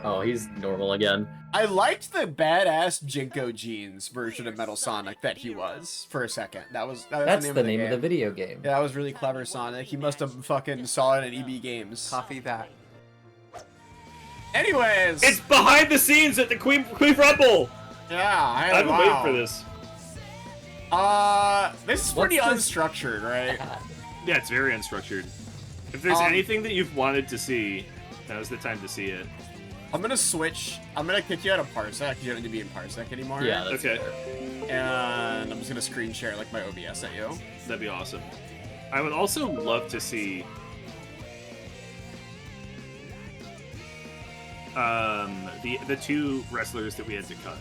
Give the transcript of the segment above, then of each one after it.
Oh, he's normal again. I liked the badass Jinko Jeans version of Metal Sonic that he was for a second. That's the name of the video game. Yeah, that was really clever, Sonic. He must have fucking saw it in EpicGames. Copy that. Anyways, It's behind the scenes at the Qweave Rumble. yeah, I've been waiting for this. This is pretty unstructured, right? Yeah, it's very unstructured. If there's anything that you've wanted to see, now's the time to see it. I'm gonna switch. I'm gonna kick you out of Parsec because you don't need to be in Parsec anymore. Yeah, that's Okay. fair. And I'm just gonna screen share like my OBS at you. That'd be awesome. I would also love to see the two wrestlers that we had to cut.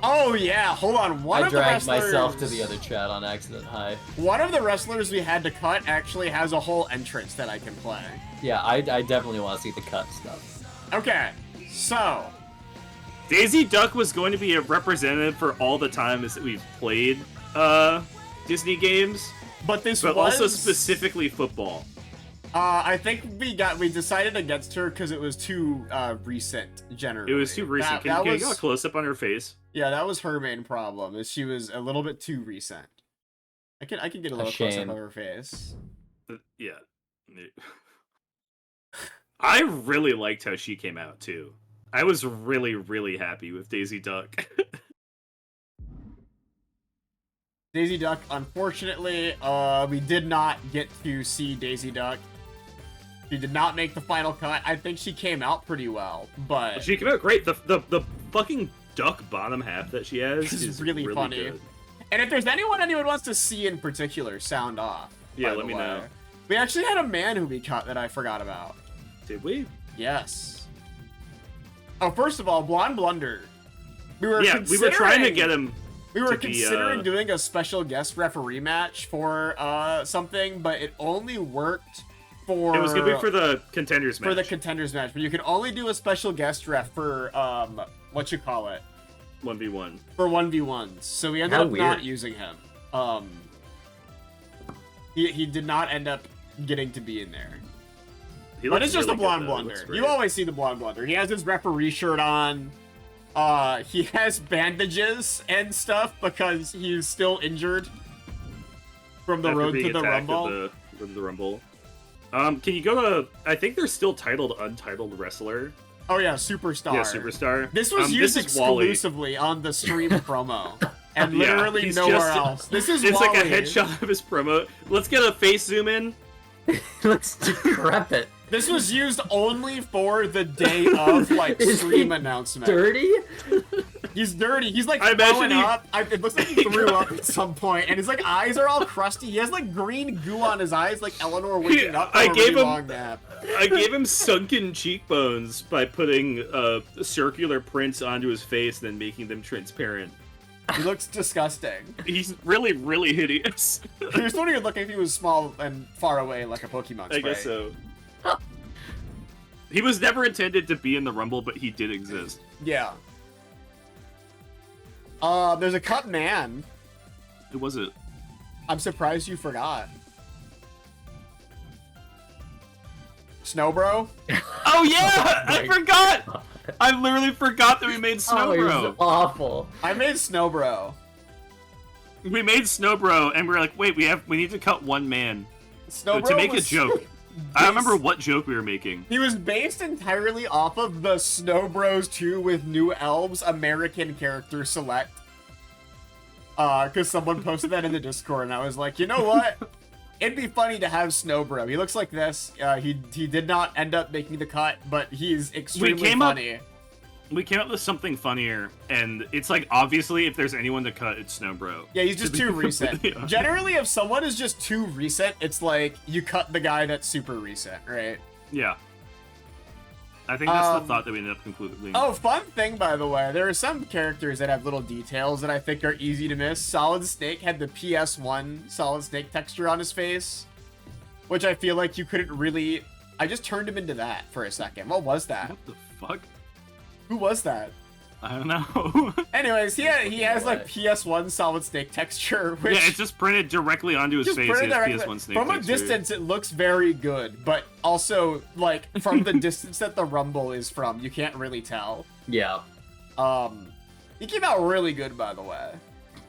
Oh yeah, hold on. I dragged myself to the other chat on accident. Hi. One of the wrestlers we had to cut actually has a whole entrance that I can play. Yeah, I definitely want to see the cut stuff. Okay, so Daisy Duck was going to be a representative for all the times that we've played Disney games, but also specifically football. I think we decided against her because it was too recent. Generally, It was too recent. Can you get a close up on her face? Yeah, that was her main problem. Is she was a little bit too recent. I can get a little close up of her face. Yeah. I really liked how she came out too. I was really, really happy with Daisy Duck. Daisy Duck, unfortunately, we did not get to see Daisy Duck. She did not make the final cut. I think she came out pretty well, but she came out great. The fucking duck bottom half that she has is really funny. Good. And if there's anyone wants to see in particular, sound off. Yeah, let me know. We actually had a man who we cut that I forgot about. Did we? Yes. Oh, first of all, Blonde Blunder. We were trying to get him. We were considering doing a special guest referee match for something, but it only worked for... It was going to be for the contenders match. For the contenders match, but you can only do a special guest ref for, what you call it? 1v1. For 1v1s. So we ended up not using him. He did not end up getting to be in there. But it's just the Blonde Blunder. You always see the Blonde Blunder. He has his referee shirt on. He has bandages and stuff because he's still injured from the road to the Rumble. The Rumble. Can you go to... I think they're still titled Untitled Wrestler. Oh yeah, Superstar. Yeah, Superstar. This was used exclusively on the stream promo. And literally nowhere else. This is It's Wally. like a headshot of his promo. Let's get a face zoom in. Looks decrepit. This was used only for the day of, like, stream announcement. Dirty? He's dirty. He's, like, throwing up. It looks like he threw up at some point, and his, like, eyes are all crusty. He has, like, green goo on his eyes, like Eleanor waking up from a really long nap. I gave him sunken cheekbones by putting circular prints onto his face, then making them transparent. He looks disgusting. He's really, really hideous. He was totally looking if he was small and far away like a Pokemon spray. I guess so. He was never intended to be in the Rumble, but he did exist. Yeah. There's a cut man. Who was it? I'm surprised you forgot. Snowbro? Oh yeah! I forgot! I literally forgot that we made Snowbro. Oh, it was awful. I made Snowbro. We made Snowbro, and we were like, wait, we need to cut one man to make a joke. I remember what joke we were making. He was based entirely off of the Snow Bros 2 with New Elves American Character Select. Because someone posted that in the Discord, and I was like, you know what? It'd be funny to have Snowbro. He looks like this. He did not end up making the cut, but he's extremely funny. We came up with something funnier, and it's like, obviously, if there's anyone to cut, it's Snowbro. Yeah, he's just too recent. Generally, if someone is just too recent, it's like, you cut the guy that's super recent, right? Yeah. I think that's the thought that we ended up concluding. Oh, fun thing, by the way. There are some characters that have little details that I think are easy to miss. Solid Snake had the PS1 Solid Snake texture on his face, which I feel like you couldn't really... I just turned him into that for a second. What was that? What the fuck? Who was that? I don't know. Anyways, he has like PS1 solid snake texture, which yeah, it's just printed directly onto his face. He has PS1 snake from texture. a distance, it looks very good, but also like from the distance that the rumble is from, you can't really tell. Yeah. He came out really good, by the way.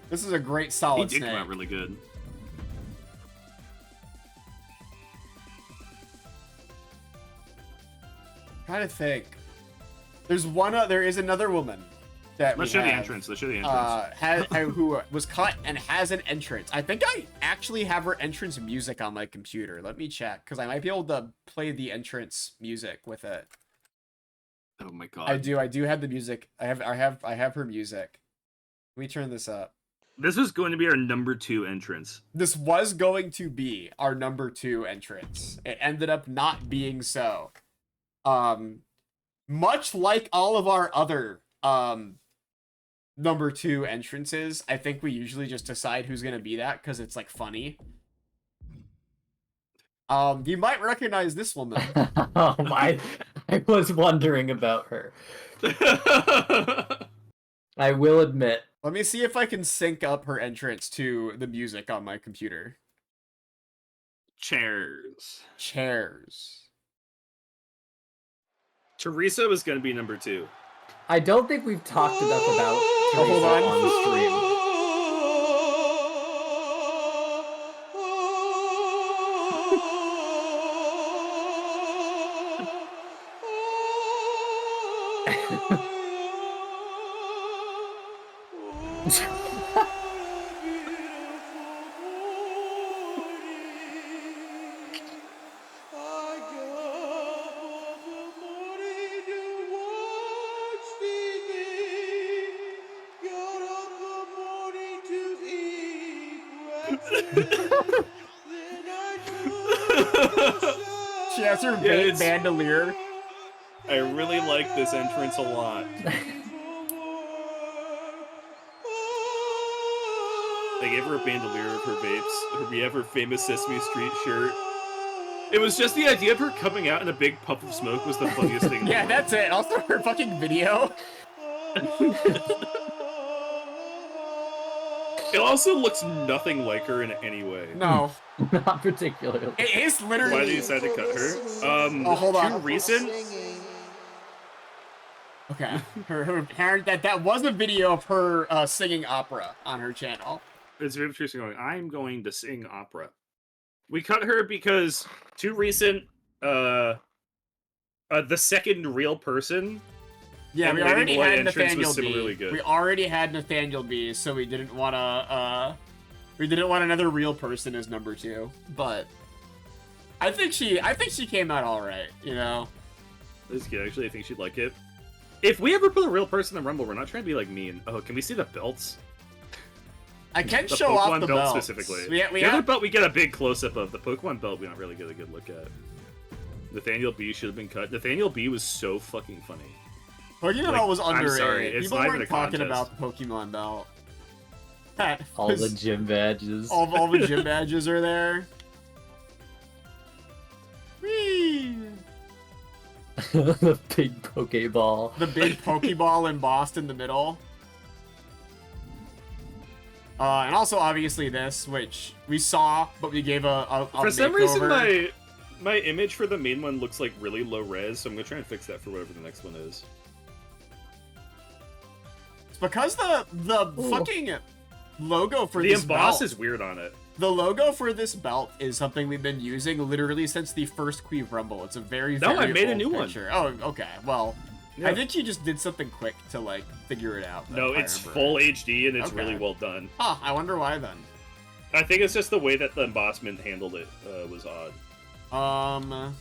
This is a great solid snake. He did come out really good. Trying to think. There is another woman that Let's show the entrance. Let's show the entrance. Who was cut and has an entrance. I think I actually have her entrance music on my computer. Let me check, because I might be able to play the entrance music with it. Oh my god. I do have the music. I have her music. Let me turn this up. This was going to be our number 2 entrance. This was going to be our number 2 entrance. It ended up not being so. Much like all of our other number 2 entrances, I think we usually just decide who's gonna be that because it's like funny. You might recognize this woman. Oh my! I was wondering about her. I will admit. Let me see if I can sync up her entrance to the music on my computer. Chairs. Teresa was going to be number 2. I don't think we've talked enough about Teresa on the stream. She has her bandolier. I really like this entrance a lot. They gave her a bandolier of her vapes. We have her famous Sesame Street shirt. It was just the idea of her coming out in a big puff of smoke was the funniest thing. Yeah, that's it. Also, her fucking video. It also looks nothing like her in any way. No. Not particularly. It is literally... Why did you decide to cut her? hold on. Too recent? Okay. Her parent... That was a video of her singing opera on her channel. It's very interesting going, I'm going to sing opera. We cut her because too recent, the second real person... Yeah, we already had Nathaniel B. Good. We already had Nathaniel B, so we didn't want to, we didn't want another real person as number 2. But I think she came out all right, you know. This is good. Actually, I think she'd like it. If we ever put a real person in the Rumble, we're not trying to be like mean. Oh, can we see the belts? I can the show Pokemon off the belt belts. Specifically. The other belt we get a big close up of. The Pokemon belt we don't really get a good look at. Nathaniel B should have been cut. Nathaniel B was so fucking funny. Pokemon belt was underrated. I'm sorry, it's People not weren't even a talking contest. about the Pokemon belt. All the gym badges. All the gym badges are there. Whee! The big Pokeball. The big Pokeball embossed in the middle. And also, obviously, this, which we saw, but we gave a For some makeover. reason, my image for the main one looks like really low res, so I'm gonna try and fix that for whatever the next one is. It's because the fucking logo for the this emboss belt is weird on it. The logo for this belt is something we've been using literally since the first Qweave Rumble. It's a very I made a old new picture. Oh, okay. Well, yeah. I think you just did something quick to like figure it out. No, it's full HD and it's really well done. Huh, I wonder why then. I think it's just the way that the embossment handled it was odd.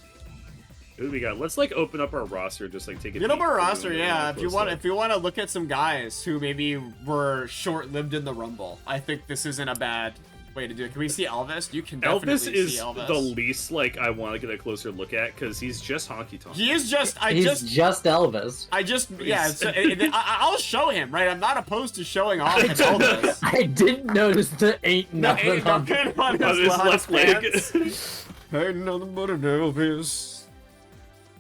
Who we got? Let's like open up our roster, just like take it. Get up our roster, yeah. If you want to look at some guys who maybe were short-lived in the Rumble, I think this isn't a bad way to do it. Can we see Elvis? You can definitely Elvis see is Elvis. the least like I want to get a closer look at because he's just honky tonk. He is just. He's just Elvis. Yeah. So, I'll show him. Right. I'm not opposed to showing off Elvis. I didn't notice the ain't nothing on his left leg. Ain't nothing but an Elvis.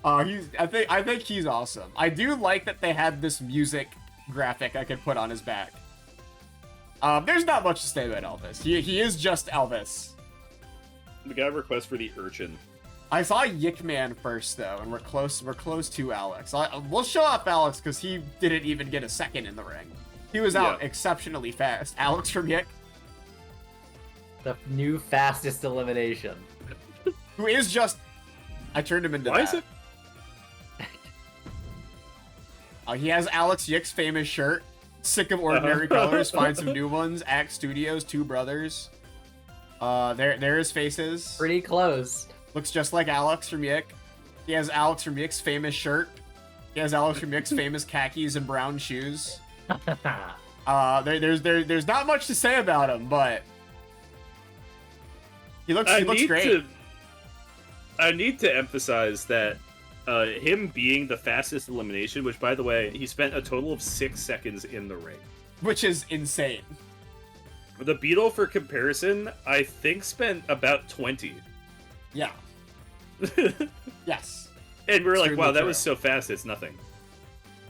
I think he's awesome. I do like that they had this music graphic I could put on his back. There's not much to say about Elvis. He is just Elvis. We got a request for the urchin. I saw Yickman first though, and we're close to Alex. We'll show off Alex because he didn't even get a second in the ring. He was out exceptionally fast. Alex from Yick. The new fastest elimination. Who is just... I turned him into Why that. is it? He has Alex Yick's famous shirt. Sick of ordinary colors. Find some new ones. Act Studios, Two Brothers. There his faces. Pretty close. Looks just like Alex from Yick. He has Alex from Yick's famous shirt. He has Alex from Yick's famous khakis and brown shoes. There's not much to say about him, but he looks great. I need to emphasize that him being the fastest elimination, which by the way, he spent a total of 6 seconds in the ring, which is insane. The Beetle, for comparison, I think spent about 20. Yeah. Yes. And we were like, wow, that true. was so fast, it's nothing.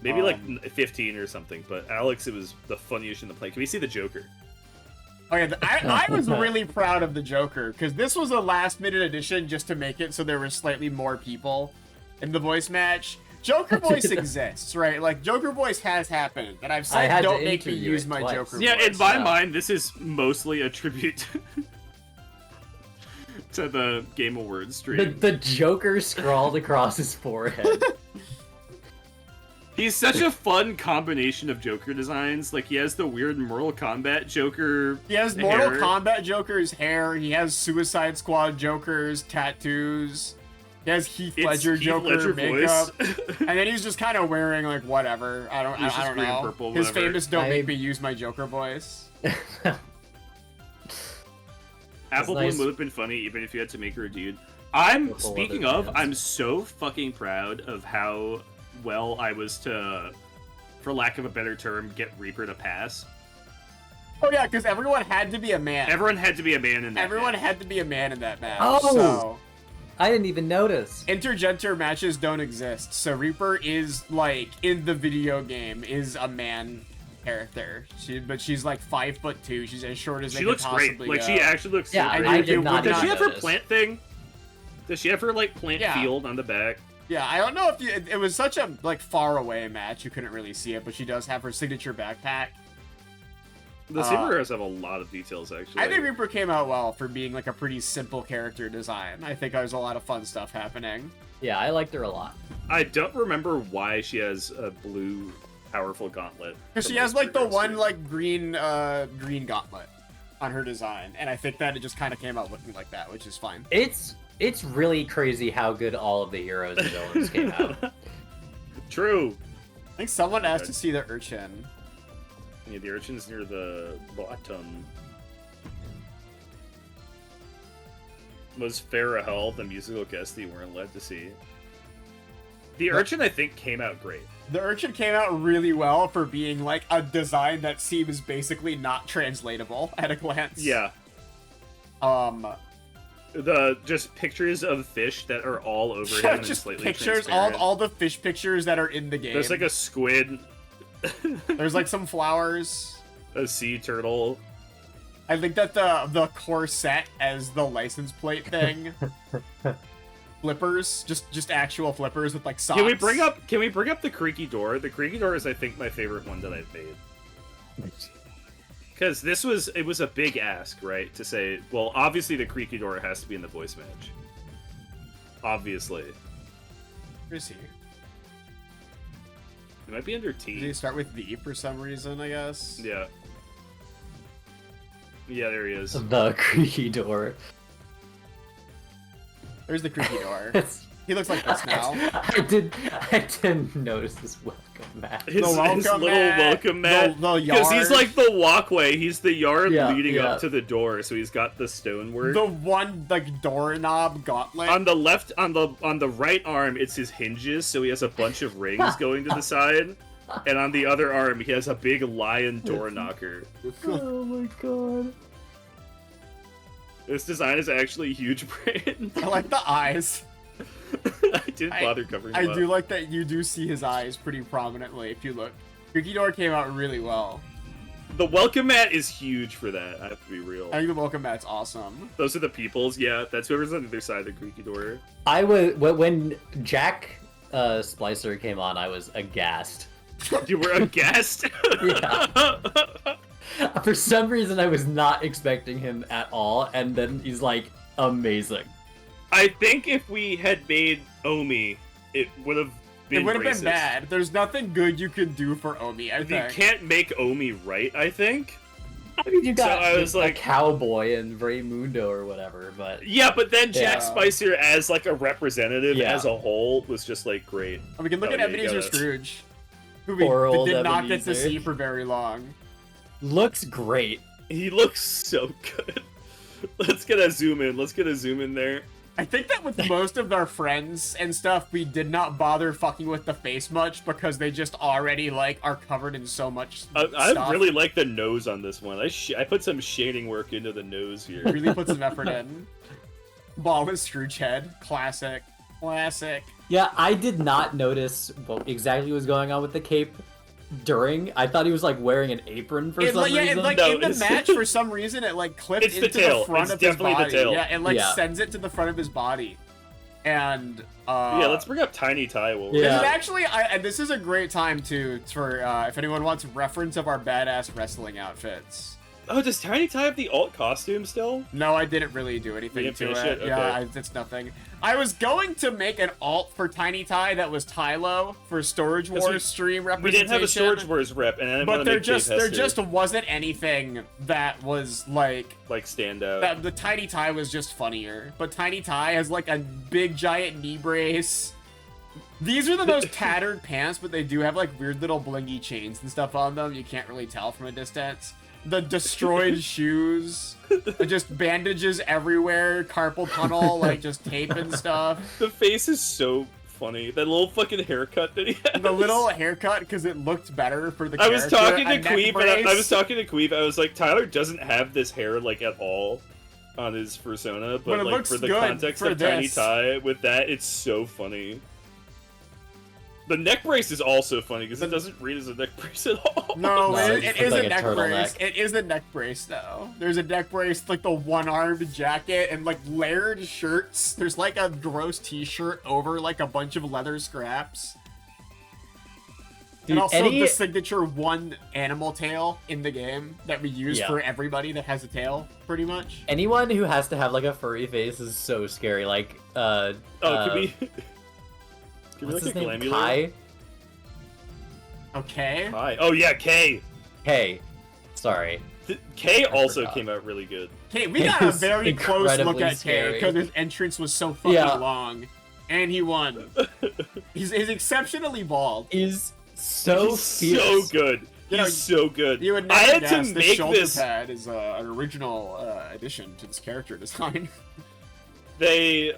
Maybe like 15 or something, but Alex, it was the funniest in the play. Can we see the Joker? Okay, I was really proud of the Joker, because this was a last-minute addition just to make it so there were slightly more people in the voice match. Joker voice exists, right? Like, Joker voice has happened, and I've said, don't make me use my Joker voice. Yeah, in my mind, this is mostly a tribute to the Game Awards stream. The Joker scrawled across his forehead. He's such a fun combination of Joker designs. Like, he has the weird Mortal Kombat Joker. He has Mortal Kombat Joker's hair. He has Suicide Squad Joker's tattoos. He has Heath Ledger Joker makeup. And then he's just kind of wearing, like, whatever. I don't know. Purple, his whatever. famous don't make me use my Joker voice. Apple Bloom nice. would have been funny even if you had to make her a dude. Speaking of, I'm so fucking proud of how well I was to, for lack of a better term, get Reaper to pass. Oh yeah, because everyone had to be a man. Everyone had to be a man in that Everyone match. had to be a man in that match. Oh! So. I didn't even notice. Intergender matches don't exist, so Reaper is, like, in the video game, is a man character. But she's like 5'2". She's as short as they could possibly great. Like, go. she actually looks Yeah, so great. I did not Does she have her notice. plant thing? Does she have her, like, plant field on the back? Yeah, I don't know if it was such a, like, far away match, you couldn't really see it, but she does have her signature backpack. The superheroes have a lot of details, actually. I think Reaper came out well for being, like, a pretty simple character design. I think there's a lot of fun stuff happening. Yeah, I liked her a lot. I don't remember why she has a blue, powerful gauntlet. Because she has, like, the one, like, green gauntlet on her design, and I think that it just kind of came out looking like that, which is fine. It's really crazy how good all of the heroes and villains came out. True. I think someone asked to see the urchin. Yeah, the urchin's near the bottom. Was Farrah Hall the musical guest that you weren't allowed to see? The urchin, I think, came out great. The urchin came out really well for being, like, a design that seems basically not translatable at a glance. Yeah. The just pictures of fish that are all over him and just slightly pictures, transparent. all the fish pictures that are in the game. There's like a squid. There's like some flowers. A sea turtle. I think that the core set as the license plate thing. Flippers, just actual flippers with like socks. Can we bring up the creaky door? The creaky door is, I think, my favorite one that I've made. Because it was a big ask, right? To say, well, obviously the creaky door has to be in the voice match. Obviously. Where is he? It might be under T. Did he start with V for some reason, I guess? Yeah. Yeah, there he is. The creaky door. There's the creaky door. He looks like this now. I didn't notice this welcome mat. His little mat, welcome mat. Because he's like the walkway. He's the yard leading up to the door, so he's got the stonework. The one like doorknob gauntlet. On the left, on the right arm, it's his hinges, so he has a bunch of rings going to the side. And on the other arm, he has a big lion door knocker. Oh my god. This design is actually huge brain. I like the eyes. I didn't bother covering I them do up. like that you do see his eyes pretty prominently if you look Creaky Door came out really well. The welcome mat is huge for that, I have to be real. I think the welcome mat's awesome. Those are the peoples, yeah, that's whoever's on the other side of the Creaky Door. I was when Jack Splicer came on, I was aghast. You were aghast? Yeah. For some reason, I was not expecting him at all, and then he's like amazing. I think if we had made Omi, it would have been racist. Bad. There's nothing good you can do for Omi, I You think. can't make Omi right, I think. I mean, you got I was like, a cowboy and Raymundo or whatever, but yeah, but then Jack Yeah. Spicer as like a representative Yeah. as a whole was just like great. And we can look Oh, at yeah, you Ebenezer gotta- Scrooge, who we Poor old did not get to Ebenezer. see for very long. looks great. He looks so good. Let's get a zoom in. Let's get a zoom in there. I think that with most of our friends and stuff, we did not bother fucking with the face much because they just already like are covered in so much I stuff. really like the nose on this one. I put some shading work into the nose here. Really put some effort in. Ballless Scrooge head, classic. Yeah, I did not notice what exactly was going on with the cape during. I thought he was like wearing an apron for some reason. And like No, in the it's- match, for some reason, it like clipped It's the into tail. the front It's of his definitely the body. tail. Yeah, it like Yeah. sends it to the front of his body. And Yeah, let's bring up Tiny Ty. While we're Yeah. This is actually, and this is a great time for if anyone wants reference of our badass wrestling outfits. Oh, does Tiny Ty have the alt costume still? No, I didn't really do anything You didn't to finish it. it? Yeah, Okay. it's nothing. I was going to make an alt for Tiny Ty that was Tylo for Storage Because Wars stream We representation. didn't have a Storage Wars rep, and I didn't but want to there make Dave just there Hester, just wasn't anything that was like like stand out. that. The Tiny Ty was just funnier. But Tiny Ty has like a big giant knee brace. These are the most tattered pants, but they do have like weird little blingy chains and stuff on them. You can't really tell from a distance. The destroyed shoes, just bandages everywhere, carpal tunnel, like just tape and stuff. The face is so funny. That little fucking haircut that he has. The little haircut because it looked better for the I character. was talking A to neck Qweave, and I brace. was talking to Qweave. I was like, Tyler doesn't have this hair like at all on his persona, but it like looks for the good context for of Tiny this. Ty with that, it's so funny. The neck brace is also funny because it doesn't read as a neck brace at all. No, No, it it's is like a a neck brace. turtleneck. It is a neck brace, though. There's a neck brace, like the one-armed jacket, and like layered shirts. There's like a gross t-shirt over like a bunch of leather scraps. Dude, and also any- the signature one animal tail in the game that we use Yeah. for everybody that has a tail, pretty much. Anyone who has to have like a furry face is so scary. Like, Could be. Could be what's like his a name? glandular. Kai? Okay. Hi. Oh yeah, K. Hey, sorry. K also forgot. came out really good. Okay, we It got a was very close look incredibly at Kay scary. because his entrance was so fucking Yeah. long. And he won. He's exceptionally bald. Is so He's fierce. so good. You know, He's so good. You would I never had guess to the make shoulder this. pad is an original addition to this character design. They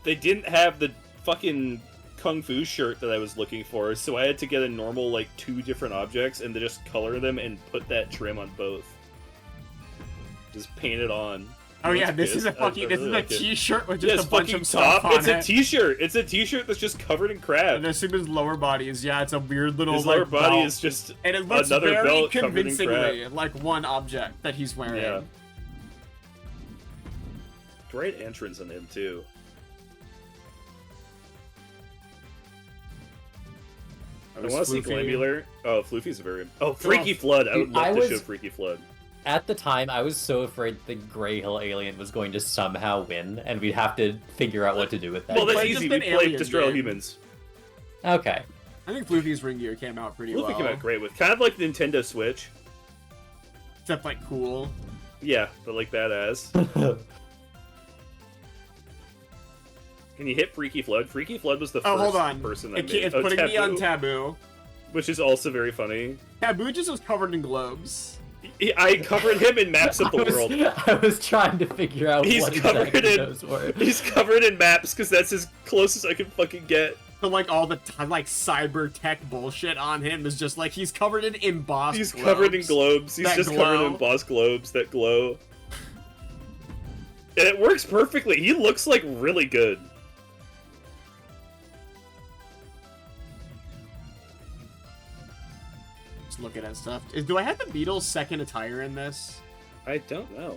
didn't have the fucking kung fu shirt that I was looking for, so I had to get a normal like 2 different objects and to just color them and put that trim on both. Just paint it on. Oh Looks yeah, this good. is a I fucking this really is a like it. t-shirt with Yeah, just it's a bunch fucking of stuff top. on It's it. a t-shirt. It's a t-shirt that's just covered in crap. And I assume his lower body is it's a weird little His like lower body belt. is just and it looks another very belt covered in convincingly like one object that he's wearing. Yeah. Great entrance on him too. I want to see Glandular. Oh, Floofy's very. Oh, Freaky Flood. I would Dude, love I to was- show Freaky Flood. At the time, I was so afraid the Grey Hill alien was going to somehow win, and we'd have to figure out what to do with that. Well, that's played easy. just We an played alien Destroy All game. Humans. Okay. I think Floofy's ring gear came out pretty Floofy well. came out great with kind of like Nintendo Switch. Except like cool. Yeah, but like badass. Can you hit Freaky Flood? Freaky Flood was the Oh, first hold on. person that It's made. putting me on Taboo, Taboo. which is also very funny. Taboo just was covered in globes. I covered him in maps of the world. I was trying to figure out He's what covered exactly in. those were. He's covered in maps because that's as close as I can fucking get. So like all the like cyber tech bullshit on him is just like he's covered in embossed He's globes. covered in globes. He's that just glow. covered in embossed globes that glow. And it works perfectly. He looks like really good. just looking at stuff. Do I have the Beatles' second attire in this? I don't know.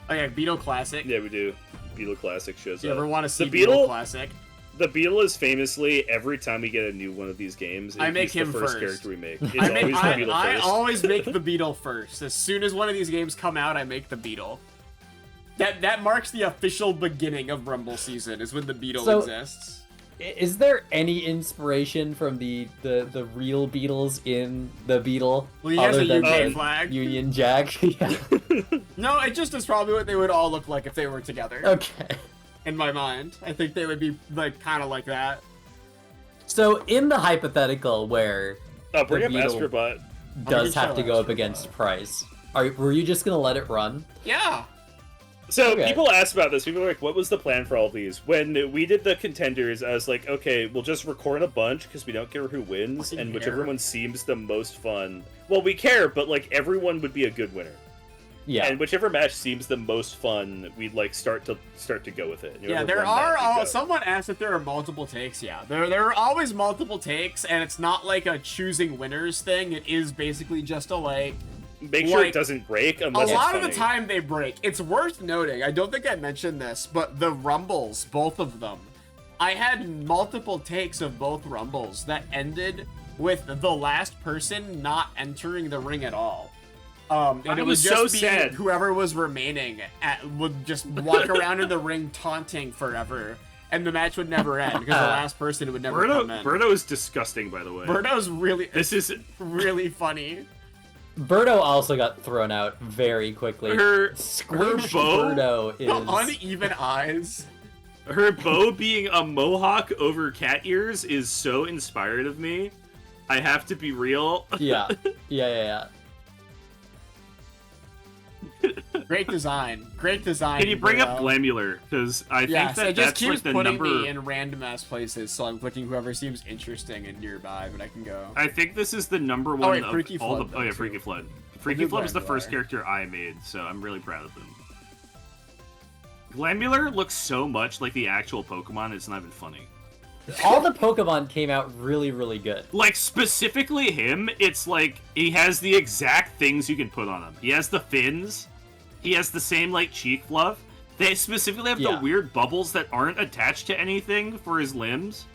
Oh yeah, Beatle Classic. Yeah, we do. Beetle Classic shows You up. ever want to see the Beatle Classic? The Beetle is famously, every time we get a new one of these games, I make him the first first. character we make. It's always the Beetle I first. always make the Beetle first. As soon as one of these games come out, I make the Beetle. That marks the official beginning of Rumble season, is when the Beetle exists. Is there any inspiration from the real Beatles in the Beetle? Well, he has a than UK the flag. Union Jack. Yeah. No, it just is probably what they would all look like if they were together. Okay. In my mind, I think they would be like kind of like that. So in the hypothetical where Bring up the Beetle Astrobot. does have to go up Astrobot. against Price, were you just gonna let it run? Yeah. So Okay. people ask about this. People are like, "What was the plan for all of these?" When we did the contenders, I was like, "Okay, we'll just record a bunch because we don't care who wins, Fucking and whichever care. one seems the most fun." Well, we care, but like everyone would be a good winner, Yeah. and whichever match seems the most fun, we'd like start to go with it. And Yeah, whoever there won that, are we'd all. go. Someone asked if there are multiple takes. Yeah, there are always multiple takes, and it's not like a choosing winners thing. It is basically just a like. Make sure like, it doesn't break A unless lot it's of the funny. time they break. It's worth noting. I don't think I mentioned this, but the Rumbles, both of them, I had multiple takes of both Rumbles that ended with the last person not entering the ring at all. And It it would was just so be sad. whoever was remaining would just walk around in the ring taunting forever, and the match would never end because the last person would never come in. Birdo is disgusting, by the way. Birdo's really, This is really funny. Birdo also got thrown out very quickly. her Squished bow. Birdo The is uneven eyes. Her bow being a mohawk over cat ears is so inspired of me. I have to be real. yeah. Yeah. Great design. Great design. Can you bring up Birdo. Glamular? Because I Yes, think it that just that's keeps like the putting number. me in random ass places, so I'm clicking whoever seems interesting and nearby, but I can go. I think this is the number one wait, of Freaky all Flood, the. Oh yeah, too. Freaky Flood. Freaky do Flood was the Glamular. first character I made, so I'm really proud of him. Glamular looks so much like the actual Pokemon, it's not even funny. All the Pokemon came out really, really good. Like, specifically him, it's like, he has the exact things you can put on him. He has the fins, he has the same, like, cheek fluff. They specifically have Yeah. the weird bubbles that aren't attached to anything for his limbs.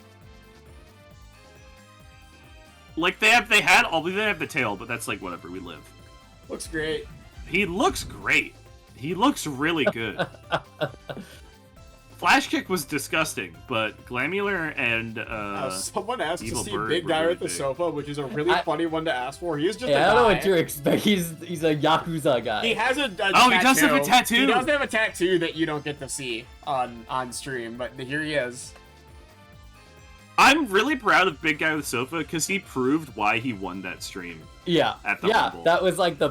Like, they have the tail, but that's like, whatever, we live. Looks great. He looks great. He looks really good. Flash Kick was disgusting, but Glamular and Someone asked to Evil see Bird Big were Guy really with the big. sofa, which is a really funny one to ask for. He is just a Yeah, I guy. don't know what to expect. He's a Yakuza guy. He has a Oh, he does have a tattoo! He does have a tattoo that you don't get to see on stream, but here he is. I'm really proud of Big Guy with Sofa because he proved why he won that stream. Yeah, At the yeah, Rumble. that was like the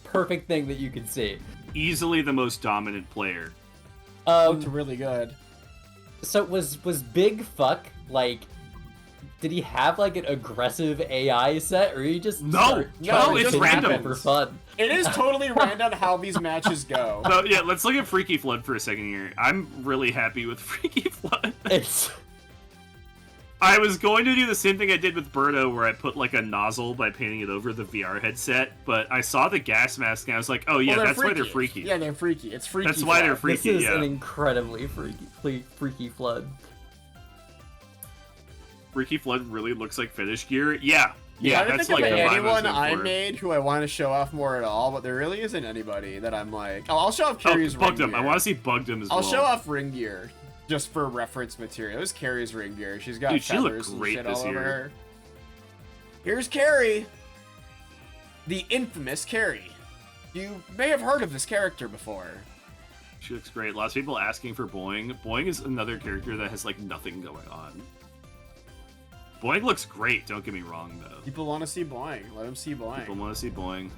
perfect thing that you could see. Easily the most dominant player. Looked really good. So was Big Fuck like? Did he have like an aggressive AI set, or he just No, it's hit random. people for fun? It is totally random how these matches go. So yeah, let's look at Freaky Flood for a second here. I'm really happy with Freaky Flood. It's I was going to do the same thing I did with Birdo, where I put like a nozzle by painting it over the VR headset, but I saw the gas mask and I was like, oh yeah, Well, that's why they're freaky. Yeah, they're freaky. It's freaky. That's why they're Flood. freaky. this is Yeah. an incredibly freaky flood. Freaky Flood really looks like fetish gear. Yeah, Yeah, I don't that's think like of the vibe anyone I I was going for. made who I want to show off more at all, but there really isn't anybody that I'm like. Oh, I'll show off Oh, Carrie's ring Bugdom. gear. I want to see Bugdom as I'll well. show off ring gear just for reference material. It was Carrie's ring gear. She's got Dude, she looked feathers and great shit this all over year. her. Here's Carrie, the infamous Carrie. You may have heard of this character before. She looks great. Lots of people asking for Boing. Boing is another character that has like nothing going on. Boing looks great, don't get me wrong though. People want to see Boing. Let them see Boing. People want to see Boing.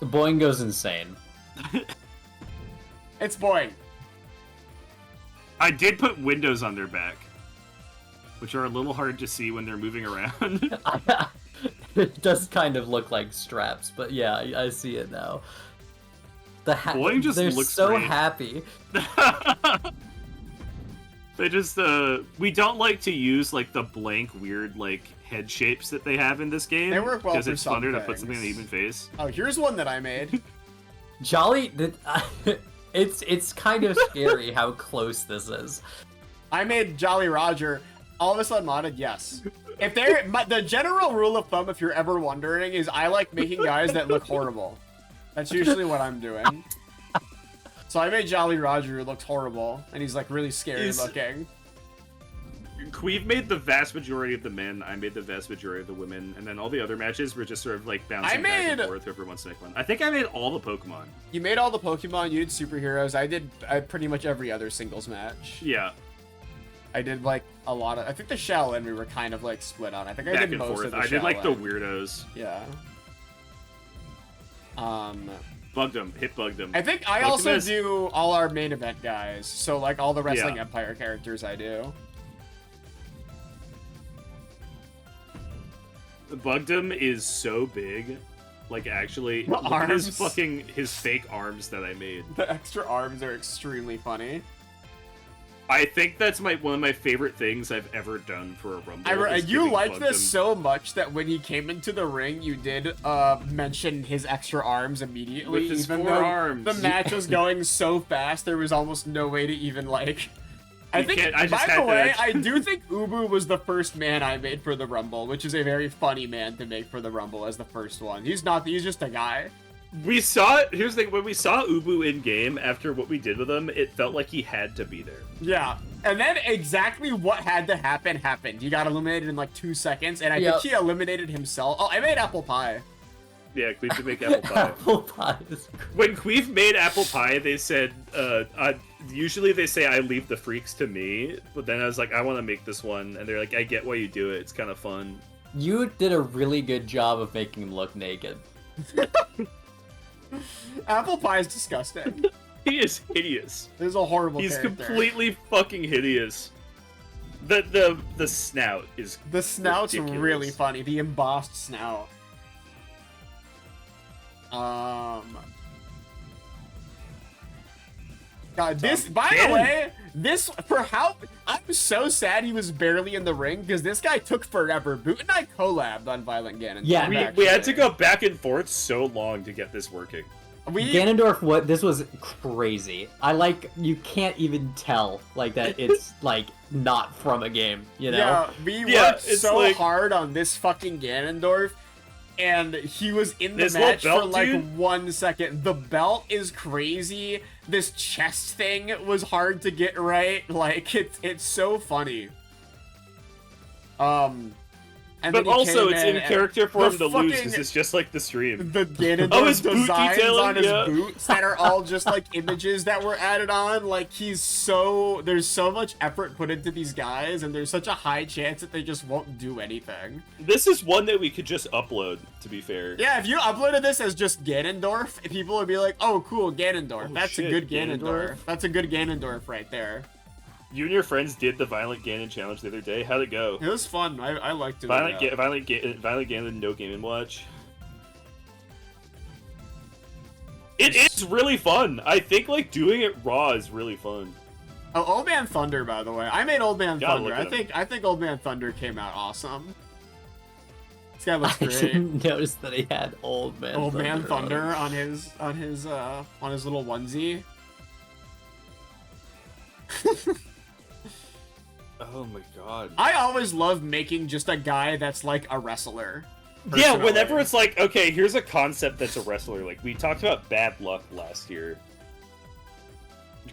Boing goes insane. It's Boing. I did put windows on their back, which are a little hard to see when they're moving around. It does kind of look like straps, but yeah, I see it now. Boing just they're looks so great. happy. They just we don't like to use like the blank weird like head shapes that they have in this game. They work well because for it's some funner to things. put something in the even face. Oh, here's one that I made. Jolly, it's kind of scary how close this is. I made Jolly Roger. All of a sudden modded, yes. If the general rule of thumb, if you're ever wondering, is I like making guys that look horrible. That's usually what I'm doing. So I made Jolly Roger who looks horrible, and he's like really scary looking. Qweave made the vast majority of the men, I made the vast majority of the women, and then all the other matches were just sort of like bouncing back and forth whoever wants to make one. I think I made all the Pokemon. You made all the Pokemon, you did superheroes, I did pretty much every other singles match. Yeah. I did like a lot of, I think the Shaolin we were kind of like split on. I think I Back did and most forth. of the I did like the Shaolin. weirdos. Yeah. Bugged them. Hit bugged them. I think I also do all our main event guys. So like all the Wrestling Empire characters I do. Bugdom is so big. Like actually, The look at arms. his fake arms that I made. The extra arms are extremely funny. I think that's one of my favorite things I've ever done for a Rumble. You liked this so much that when he came into the ring, you did mention his extra arms immediately. With his even four though arms. the match was going so fast, there was almost no way to even like. I do think Ubu was the first man I made for the Rumble, which is a very funny man to make for the Rumble as the first one. He's just a guy. We saw it. Here's the thing: when we saw Ubu in game after what we did with him, it felt like he had to be there. Yeah, and then exactly what had to happen happened. He got eliminated in like 2 seconds, and I think he eliminated himself. Oh, I made apple pie. Yeah, Qweave did make apple pie. Apple pie is great. When Qweave made apple pie, they said, usually they say I leave the freaks to me, but then I was like, I want to make this one, and they're like, I get why you do it. It's kind of fun. You did a really good job of making him look naked. Apple pie is disgusting. He is hideous. This is a horrible He's character. completely fucking hideous. The snout is The snout's ridiculous. really funny. The embossed snout. God, this, by the way, this, for how, I'm so sad he was barely in the ring, because this guy took forever. Boot and I collabed on Violent Ganon. Yeah. We had to go back and forth so long to get this working. Ganondorf, this was crazy. You can't even tell, like, that it's, like, not from a game, you know? Yeah, we worked so hard on this fucking Ganondorf, and he was in the match for, like, 1 second. The belt is crazy. This chest thing was hard to get right. Like, it's so funny. And but also, it's in character for him to lose, fucking- because it's just like the stream. The Ganondorf his boot designs detailing, on his yeah. boots that are all just like images that were added on. Like there's so much effort put into these guys, and there's such a high chance that they just won't do anything. This is one that we could just upload, to be fair. Yeah, if you uploaded this as just Ganondorf, people would be like, "Oh, cool, Ganondorf. That's a good Ganondorf. That's a good Ganondorf right there." You and your friends did the Violent Ganon challenge the other day. How'd it go? It was fun. I liked it. Violent Ganon, no Game & Watch. It is really fun. I think like doing it raw is really fun. Oh, Old Man Thunder, by the way. I made Old Man Gotta Thunder. look at I think Old Man Thunder came out awesome. This guy looks I great. didn't notice that he had Old Man Old Thunder Man Thunder on his little onesie. Oh my god. I always love making just a guy that's like a wrestler. Yeah, personally. whenever it's like, okay, here's a concept that's a wrestler. Like, we talked about Bad Luck last year.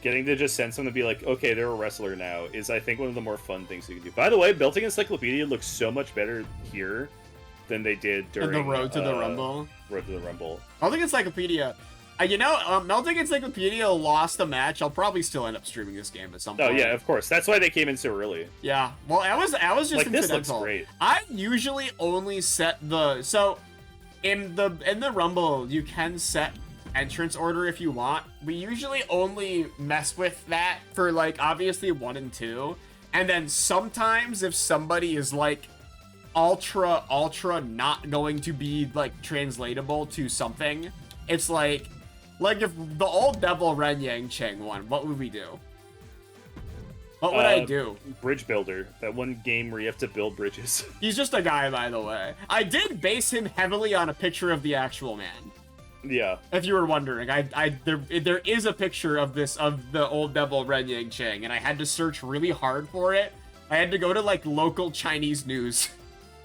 Getting to just send someone to be like, okay, they're a wrestler now, is, I think, one of the more fun things you can do. By the way, Belting Encyclopedia looks so much better here than they did during the Road to the Rumble. Road to the Rumble. Melting Encyclopedia. Melting Encyclopedia lost a match. I'll probably still end up streaming this game at some point. Oh yeah, of course. That's why they came in so early. Yeah. Well, I was just Like, this incidental. looks great. I usually only set in the Rumble you can set entrance order if you want. We usually only mess with that for like obviously 1 and 2, and then sometimes if somebody is like ultra not going to be like translatable to something, it's like if the old Devil Ren Yang Cheng won, what would we do? What would I do? Bridge builder. That one game where you have to build bridges. He's just a guy, by the way. I did base him heavily on a picture of the actual man. Yeah. If you were wondering, there is a picture of the old devil Ren Yang Chang, and I had to search really hard for it. I had to go to like local Chinese news.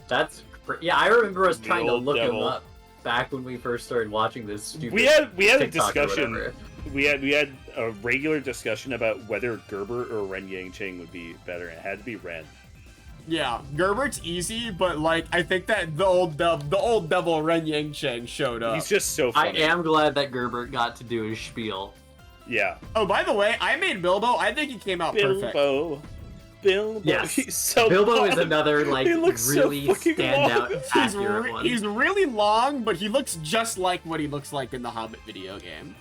Yeah, I remember us The trying to old look devil. him up back when we first started watching this stupid. We had a TikTok or discussion. whatever. We had a regular discussion about whether Gerber or Ren Yang Chang would be better. It had to be Ren. Yeah, Gerbert's easy, but like I think that the old devil Ren Yang Chang showed up. He's just so I funny. am glad that Gerbert got to do his spiel. Yeah. Oh, by the way, I made Bilbo. I think he came out perfect. Bilbo. Yes. He's so Bilbo long. is another like He looks so really fucking standout long. accurate one. He's really long, but he looks just like what he looks like in the Hobbit video game.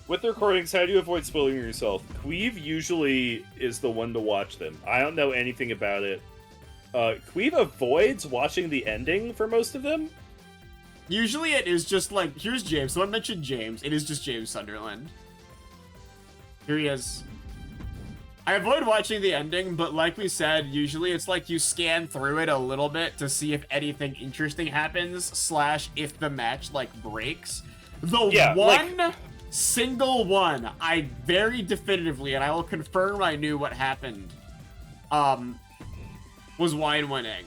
With recordings, how do you avoid spoiling yourself? Qweave usually is the one to watch them. I don't know anything about it. Qweave avoids watching the ending for most of them. Usually it is just like, here's James. Someone mentioned James. It is just James Sunderland. Here he is. I avoid watching the ending, but like we said, usually it's like you scan through it a little bit to see if anything interesting happens, / if the match like breaks. The single one I very definitively, and I will confirm I knew what happened, was wine winning.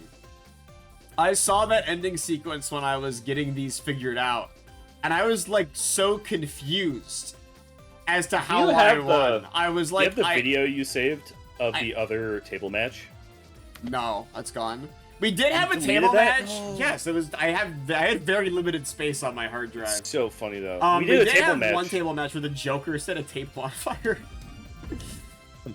I saw that ending sequence when I was getting these figured out, and I was like so confused as to how I won. I was like, do you have the video you saved of the other table match? No, that's gone. We did have a deleted table that? match. No. Yes, it was. I had very limited space on my hard drive. So funny though. We did have one table match where the Joker set a tape on fire.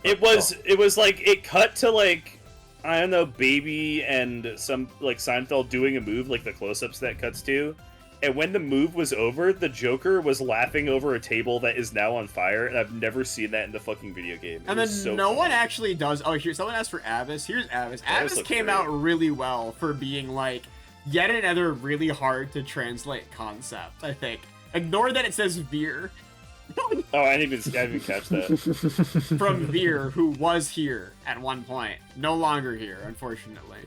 It was like it cut to like I don't know, Baby and some like Seinfeld doing a move, like the close-ups that cuts to. And when the move was over, the Joker was laughing over a table that is now on fire, and I've never seen that in the fucking video game. And then no one actually does. Oh, here, someone asked for Avis. Here's Avis. Avis came out really well for being like yet another really hard to translate concept, I think. Ignore that it says Veer. Oh, I didn't even catch that. From Veer, who was here at one point. No longer here, unfortunately.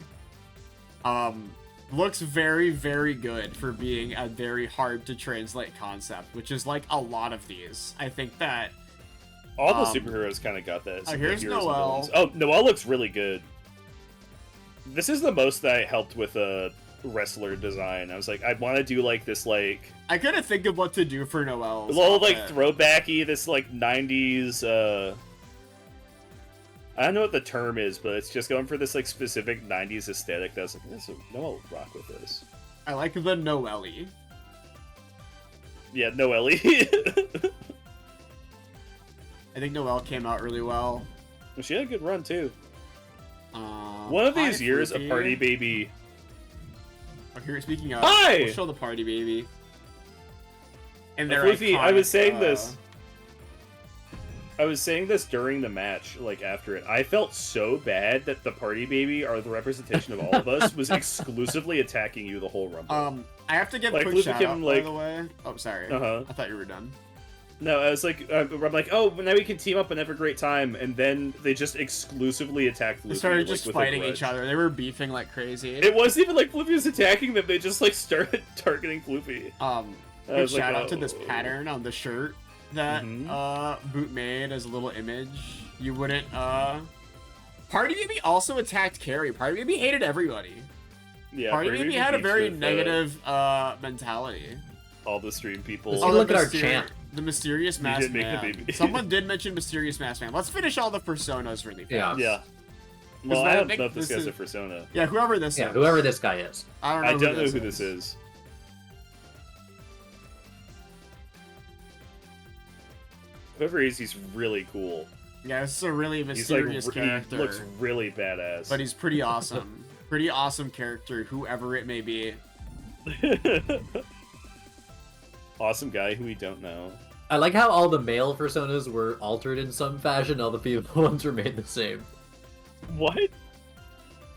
Looks very, very good for being a very hard to translate concept, which is like a lot of these. I think that all the superheroes kind of got that. Oh, here's Noel. Oh, Noel looks really good. This is the most that I helped with a wrestler design. I was like, I want to do like this, like I couldn't think of what to do for Noel. A little like throwbacky, this like 90s. I don't know what the term is, but it's just going for this like specific 90s aesthetic. That's like, Noel will rock with this. I like the Noelle. Yeah, Noelle. I think Noelle came out really well. She had a good run too. One of these years, a Party Baby. Oh, here, speaking of, Hi! We'll show the Party Baby. And they're Floofy, I was saying iconic, I was saying this during the match, like after it. I felt so bad that the Party Baby, or the representation of all of us, was exclusively attacking you the whole rumble. I have to give like, a quick shout out, by like, the way. Oh, sorry. Uh-huh. I thought you were done. No, I was like, I'm like, oh, now we can team up and have a great time, and then they just exclusively attacked Floofy. They started just with fighting each other. They were beefing like crazy. It wasn't even like Floofy was attacking them, they just like started targeting Floofy. Quick shout out to this pattern on the shirt that Boot made as a little image. You wouldn't Party Baby also attacked Carrie. Party Baby hated everybody. Yeah, Party Baby had a very negative mentality. All the stream people. Oh, look at our chant. The Mysterious Masked make the Man. baby. Someone did mention Mysterious Masked Man. Let's finish all the personas really fast. Yeah. Well, I don't know if this this guy's is a persona. Yeah, whoever this is. Whoever this guy is. I don't know who this is. Whoever he is, he's really cool. Yeah, this is a really mysterious character. He looks really badass. But he's pretty awesome. Pretty awesome character, whoever it may be. Awesome guy who we don't know. I like how all the male personas were altered in some fashion, all the female ones were made the same. What?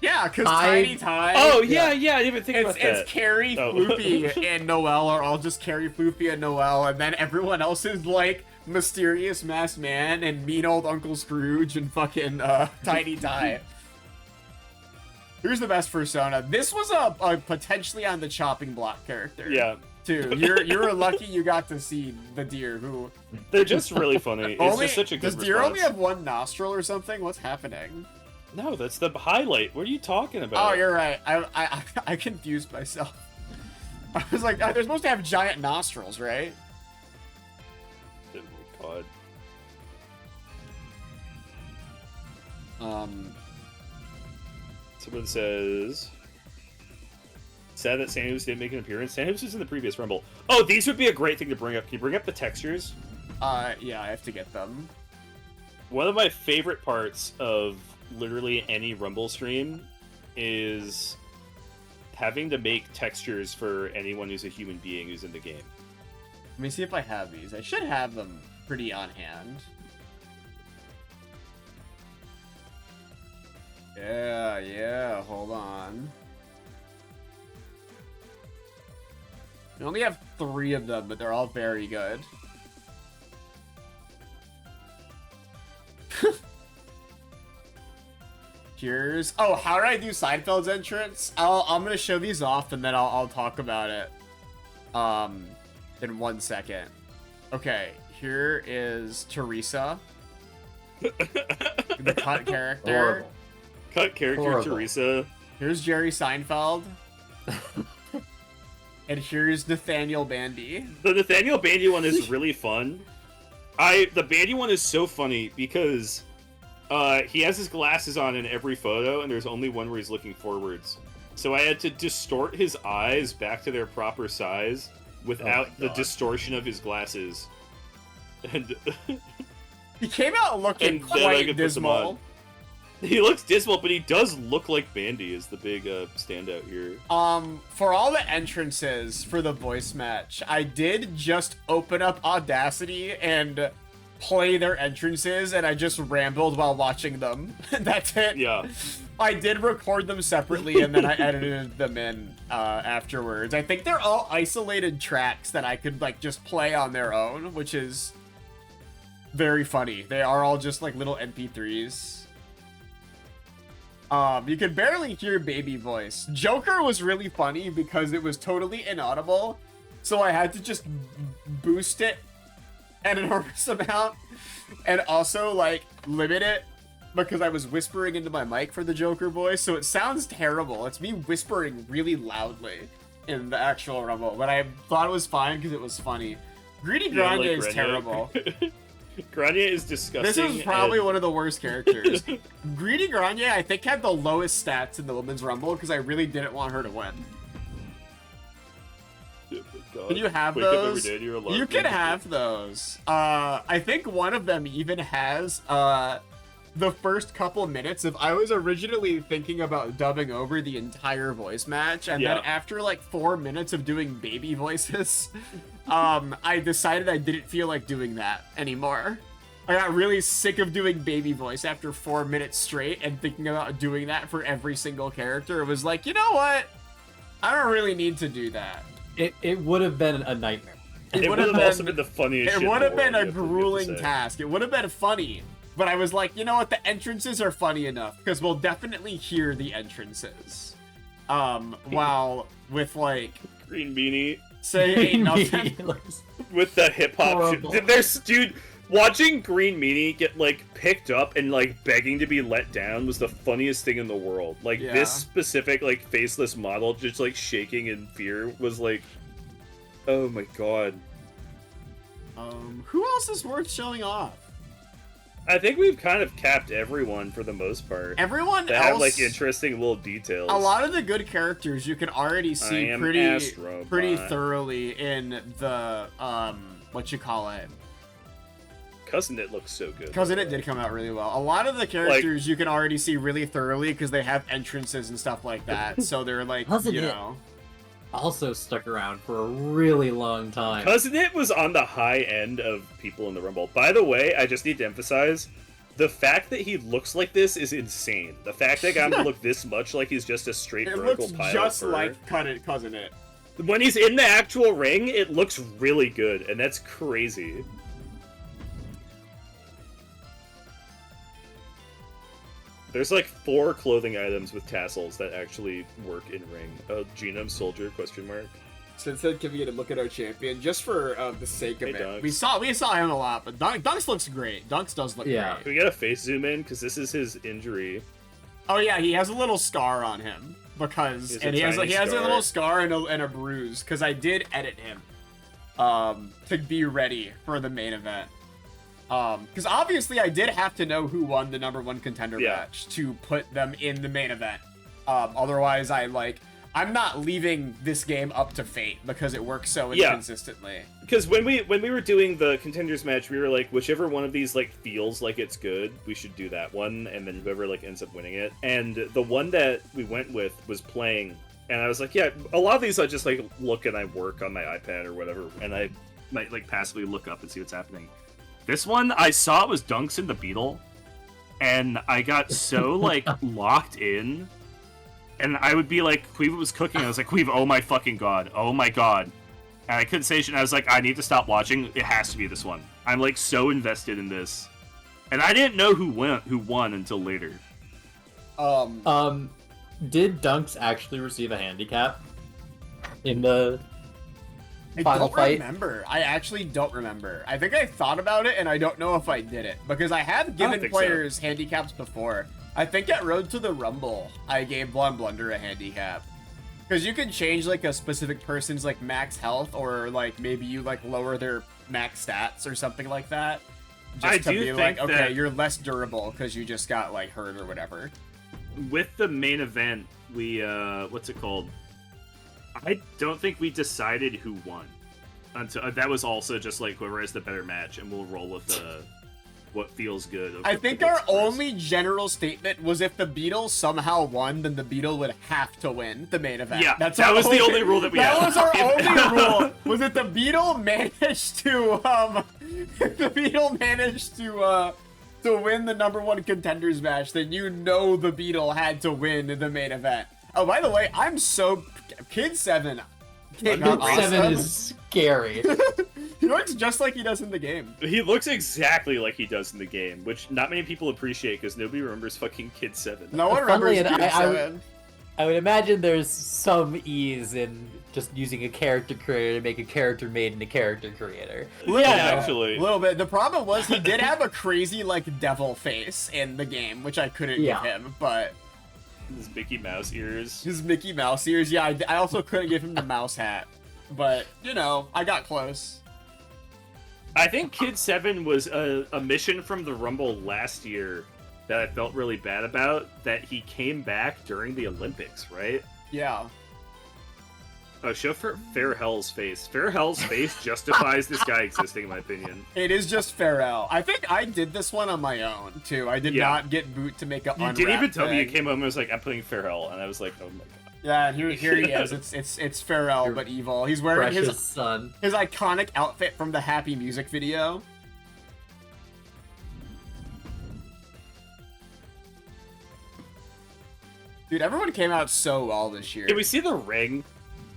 Yeah, Yeah, because Tiny Ty. Oh yeah, I didn't even think about that. It's Carrie, Floofy, and Noelle are all just Carrie, Floofy, and Noelle, and then everyone else is like Mysterious Masked Man and Mean Old Uncle Scrooge and fucking Tiny Ty. Here's the best persona. This was a potentially on the chopping block character. Yeah. Too. You're lucky you got to see the deer who. They're just really funny. It's just such a good Does deer response. only have one nostril or something? What's happening? No, that's the highlight. What are you talking about? Oh, you're right. I confused myself. I was like, they're supposed to have giant nostrils, right? Oh my god. Someone says, sad that Santos didn't make an appearance. Santos was in the previous Rumble. Oh, these would be a great thing to bring up. Can you bring up the textures? Yeah, I have to get them. One of my favorite parts of literally any Rumble stream is having to make textures for anyone who's a human being who's in the game. Let me see if I have these. I should have them pretty on hand. Yeah, hold on. We only have 3 of them, but they're all very good. Here's... Oh, how did I do Seinfeld's entrance? I'm gonna show these off, and then I'll talk about it. In 1 second. Okay, here is Teresa. The cut character. Horrible. Cut character Horrible. Teresa. Here's Jerry Seinfeld. And here's Nathaniel Bandy. The Nathaniel Bandy one is really fun. The Bandy one is so funny because he has his glasses on in every photo, and there's only one where he's looking forwards. So I had to distort his eyes back to their proper size without the distortion of his glasses. And He came out looking quite dismal. He looks dismal, but he does look like Bandy is the big standout here. For all the entrances for the voice match, I did just open up Audacity and play their entrances, and I just rambled while watching them. That's it. Yeah. I did record them separately, and then I edited them in afterwards. I think they're all isolated tracks that I could like just play on their own, which is very funny. They are all just like little MP3s. You can barely hear baby voice. Joker was really funny because it was totally inaudible, so I had to just boost it an enormous amount and also like limit it because I was whispering into my mic for the Joker voice, so it sounds terrible. It's me whispering really loudly in the actual Rumble, but I thought it was fine because it was funny. Greedy Grande is terrible. Grande is disgusting. This is probably one of the worst characters. Greedy Grande, I think, had the lowest stats in the Women's Rumble because I really didn't want her to win. God. Can you have Wake up every those? day to your alarm. You can have those. I think one of them even has the first couple minutes of... I was originally thinking about dubbing over the entire voice match, and then after like 4 minutes of doing baby voices, I decided I didn't feel like doing that anymore. I got really sick of doing baby voice after 4 minutes straight and thinking about doing that for every single character. It was like, you know what? I don't really need to do that. It would have been a nightmare. It would have also been the funniest shit It would have been a you have to grueling say. task. It would have been funny. But I was like, you know what? The entrances are funny enough because we'll definitely hear the entrances. While with like Green Beanie. say ain't nothing. With the hip hop Horrible. shit. There's, dude, watching Green Meanie get like picked up and like begging to be let down was the funniest thing in the world. Like this specific like faceless model just like shaking in fear was like, oh my god. Who else is worth showing off? I think we've kind of capped everyone for the most part. Everyone They else have like interesting little details. A lot of the good characters you can already see pretty thoroughly in the what you call it. Cousin It looks so good. Cousin It did come out really well. A lot of the characters you can already see really thoroughly because they have entrances and stuff like that. So they're like, Cousin you It know. Also stuck around for a really long time. Cousin It was on the high end of people in the Rumble. By the way, I just need to emphasize, The fact that he looks like this is insane. The fact that got him to look this much like he's just a straight vertical pile of just fur. like Cousin It. When he's in the actual ring, it looks really good, and that's crazy. There's like 4 clothing items with tassels that actually work in ring. Genome Soldier, question mark. Since then, can we get a look at our champion just for the sake of Hey, it? Dunks. We saw him a lot, but Dunks looks great. Dunks does look Yeah. great. Can we get a face zoom in? Because this is his injury. Oh yeah, he has a little scar on him because He he has a scar. little scar and a bruise because I did edit him to be ready for the main event. Because obviously I did have to know who won the #1 contender match to put them in the main event. Otherwise, I'm not leaving this game up to fate because it works so inconsistently. Because when we were doing the contenders match, we were like, whichever one of these like feels like it's good, we should do that one, and then whoever like ends up winning it. And the one that we went with was playing, and I was like, yeah, a lot of these I just like look and I work on my iPad or whatever, and I might like passively look up and see what's happening. This one, I saw it was Dunks in the Beetle, and I got so like locked in. And I would be like, Qweave was cooking. I was like, Qweave, oh my fucking god. Oh my god. And I couldn't say shit. And I was like, I need to stop watching. It has to be this one. I'm like so invested in this. And I didn't know who won until later. Did Dunks actually receive a handicap in the final fight? I don't remember. I actually don't remember. I think I thought about it, and I don't know if I did it. Because I have given players handicaps before. I think at Road to the Rumble, I gave Blonde Blunder a handicap. Because you can change, like, a specific person's, like, max health, or, like, maybe you, like, lower their max stats or something like that. Just to be like, okay, you're less durable because you just got, like, hurt or whatever. With the main event, we, what's it called? I don't think we decided who won. Until that was also just, like, whoever has the better match, and we'll roll with the... what feels good. I think our only general statement was if the Beetle somehow won, then the Beetle would have to win the main event. Yeah, that was the only rule that we had. That was our only rule. Was if the Beetle managed to to win the #1 contenders match, then you know the Beetle had to win the main event. Oh, by the way, I'm so Kid 7. Kid 7 is scary. He looks just like he does in the game. He looks exactly like he does in the game, which not many people appreciate because nobody remembers fucking Kid 7. No one remembers Kid 7. I would imagine there's some ease in just using a character creator to make a character made in a character creator. Yeah, actually. A little bit. The problem was he did have a crazy, like, devil face in the game, which I couldn't give him, but... His Mickey Mouse ears. His Mickey Mouse ears, yeah, I also couldn't give him the mouse hat. But, you know, I got close. I think Kid 7 was a mission from the Rumble last year that I felt really bad about, that he came back during the Olympics, right? Yeah. Oh, show Farrell's face. Farrell's face justifies this guy existing, in my opinion. It is just Farrell. I think I did this one on my own, too. I did not get Boot to make a You didn't even tell me. You came home and was like, I'm putting Farrell, and I was like, oh my god. Yeah, and here he is. It's Farrell, but evil. He's wearing his iconic outfit from the Happy Music video. Dude, everyone came out so well this year. Did we see the ring?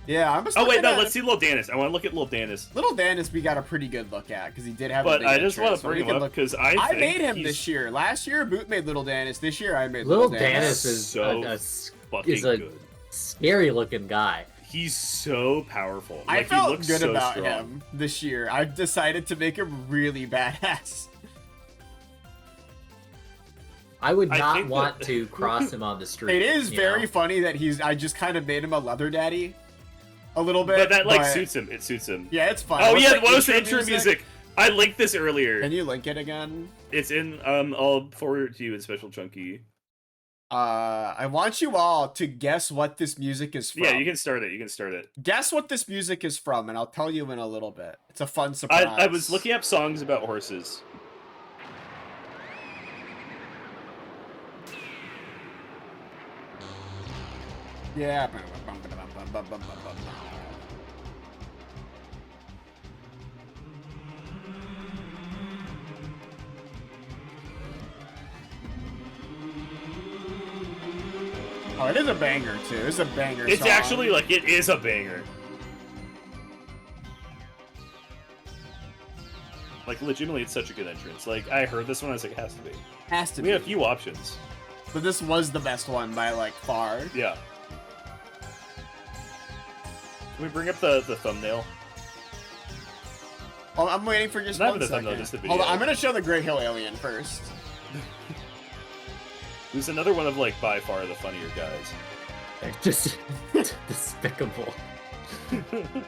Yeah, I'm just. Oh wait, no. Let's see Lil Danis. I want to look at Lil Danis. Lil Danis, we got a pretty good look at because he did have. But I just want to bring him up because I made him this year. Last year, Boot made Lil Danis. This year, I made Lil Danis. Danis is so fucking good. Scary looking guy. He's so powerful. I felt good about him this year. I've decided to make him really badass. I would not want to cross him on the street. It is very funny that I just kind of made him a leather daddy. A little bit. But that like suits him. It suits him. Yeah, it's fun. Oh yeah, what was the intro music? I linked this earlier. Can you link it again? It's in I'll forward it to you in Special Chunky. I want you all to guess what this music is from. Yeah, you can start it. You can start it. Guess what this music is from, and I'll tell you in a little bit. It's a fun surprise. I was looking up songs about horses. Yeah. Oh, it is a banger too. It's a banger. It's song. actually like it is a banger. Like legitimately, it's such a good entrance. Like I heard this one, I was like, it has to be. Has to We be. had a few options. But this was the best one by like far. Yeah. Can we bring up the thumbnail? Oh, I'm waiting for just Not one the second. thumbnail, just the Hold on, video. I'm gonna show the Great Hill Alien first. Who's another one of like by far the funnier guys. They're just despicable.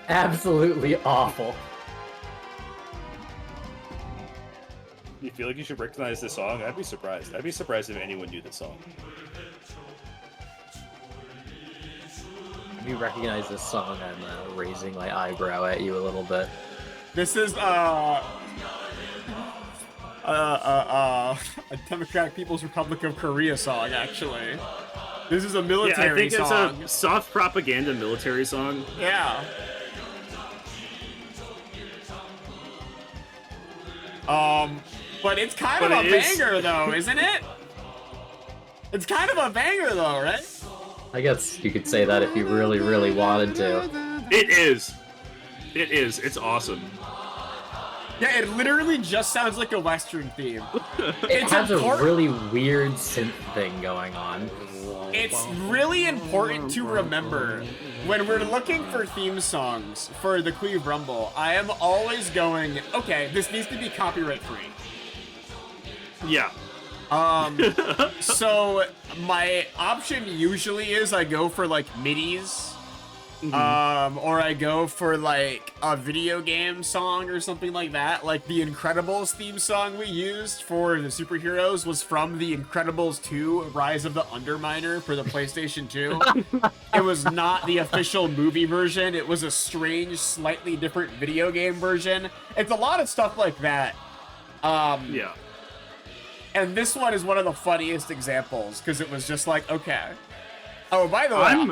Absolutely awful. You feel like you should recognize this song? I'd be surprised. I'd be surprised if anyone knew this song. If you recognize this song, I'm raising my eyebrow at you a little bit. This is a Democratic People's Republic of Korea song, actually. This is a Yeah, I military think song. it's a soft propaganda military song. Yeah. But it's kind of a banger, though, isn't it? It's kind of a banger, though, right? I guess you could say that if you really, really wanted to. It is. It is. It's awesome. Yeah, it literally just sounds like a Western theme. It has a really weird synth thing going on. It's really important to remember when we're looking for theme songs for the Qweave Rumble. I am always going, okay, this needs to be copyright free. Yeah. So my option usually is I go for like MIDIs. Or I go for like a video game song or something like that. Like the Incredibles theme song we used for the superheroes was from the Incredibles 2 Rise of the Underminer for the PlayStation 2. It was not the official movie version. It was a strange, slightly different video game version. It's a lot of stuff like that. Yeah. And this one is one of the funniest examples because it was just like, okay. Oh, by the way, I'm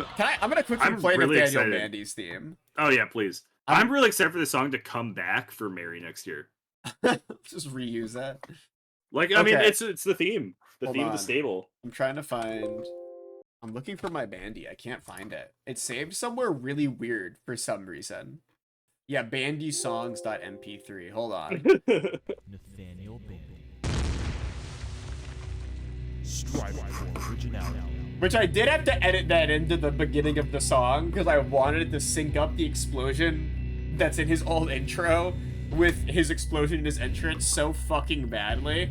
gonna quickly play really Nathaniel excited. Mandy's theme. Oh yeah, please. I'm really excited for this song to come back for Mary next year. Just reuse that. Like, I mean, Okay. it's the theme. The Hold theme of on. the stable. I'm trying to find. I'm looking for my Bandy. I can't find it. It's saved somewhere really weird for some reason. Yeah, bandysongs.mp3. Hold on. Nathaniel Bandy. Striving for originality. Which I did have to edit that into the beginning of the song because I wanted to sync up the explosion that's in his old intro with his explosion in his entrance so fucking badly.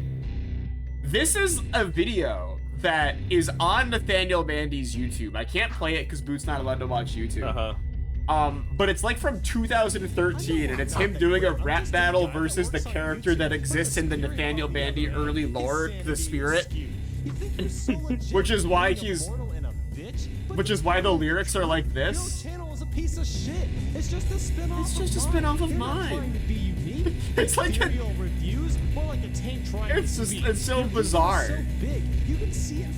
This is a video that is on Nathaniel Mandy's YouTube. I can't play it because Boot's not allowed to watch YouTube. But it's like from 2013, and it's him doing a rap battle versus the character that exists in the Nathaniel Bandy early lore, the Spirit. Which is why the lyrics are like this. It's just a spin-off of mine. It's like it's so bizarre.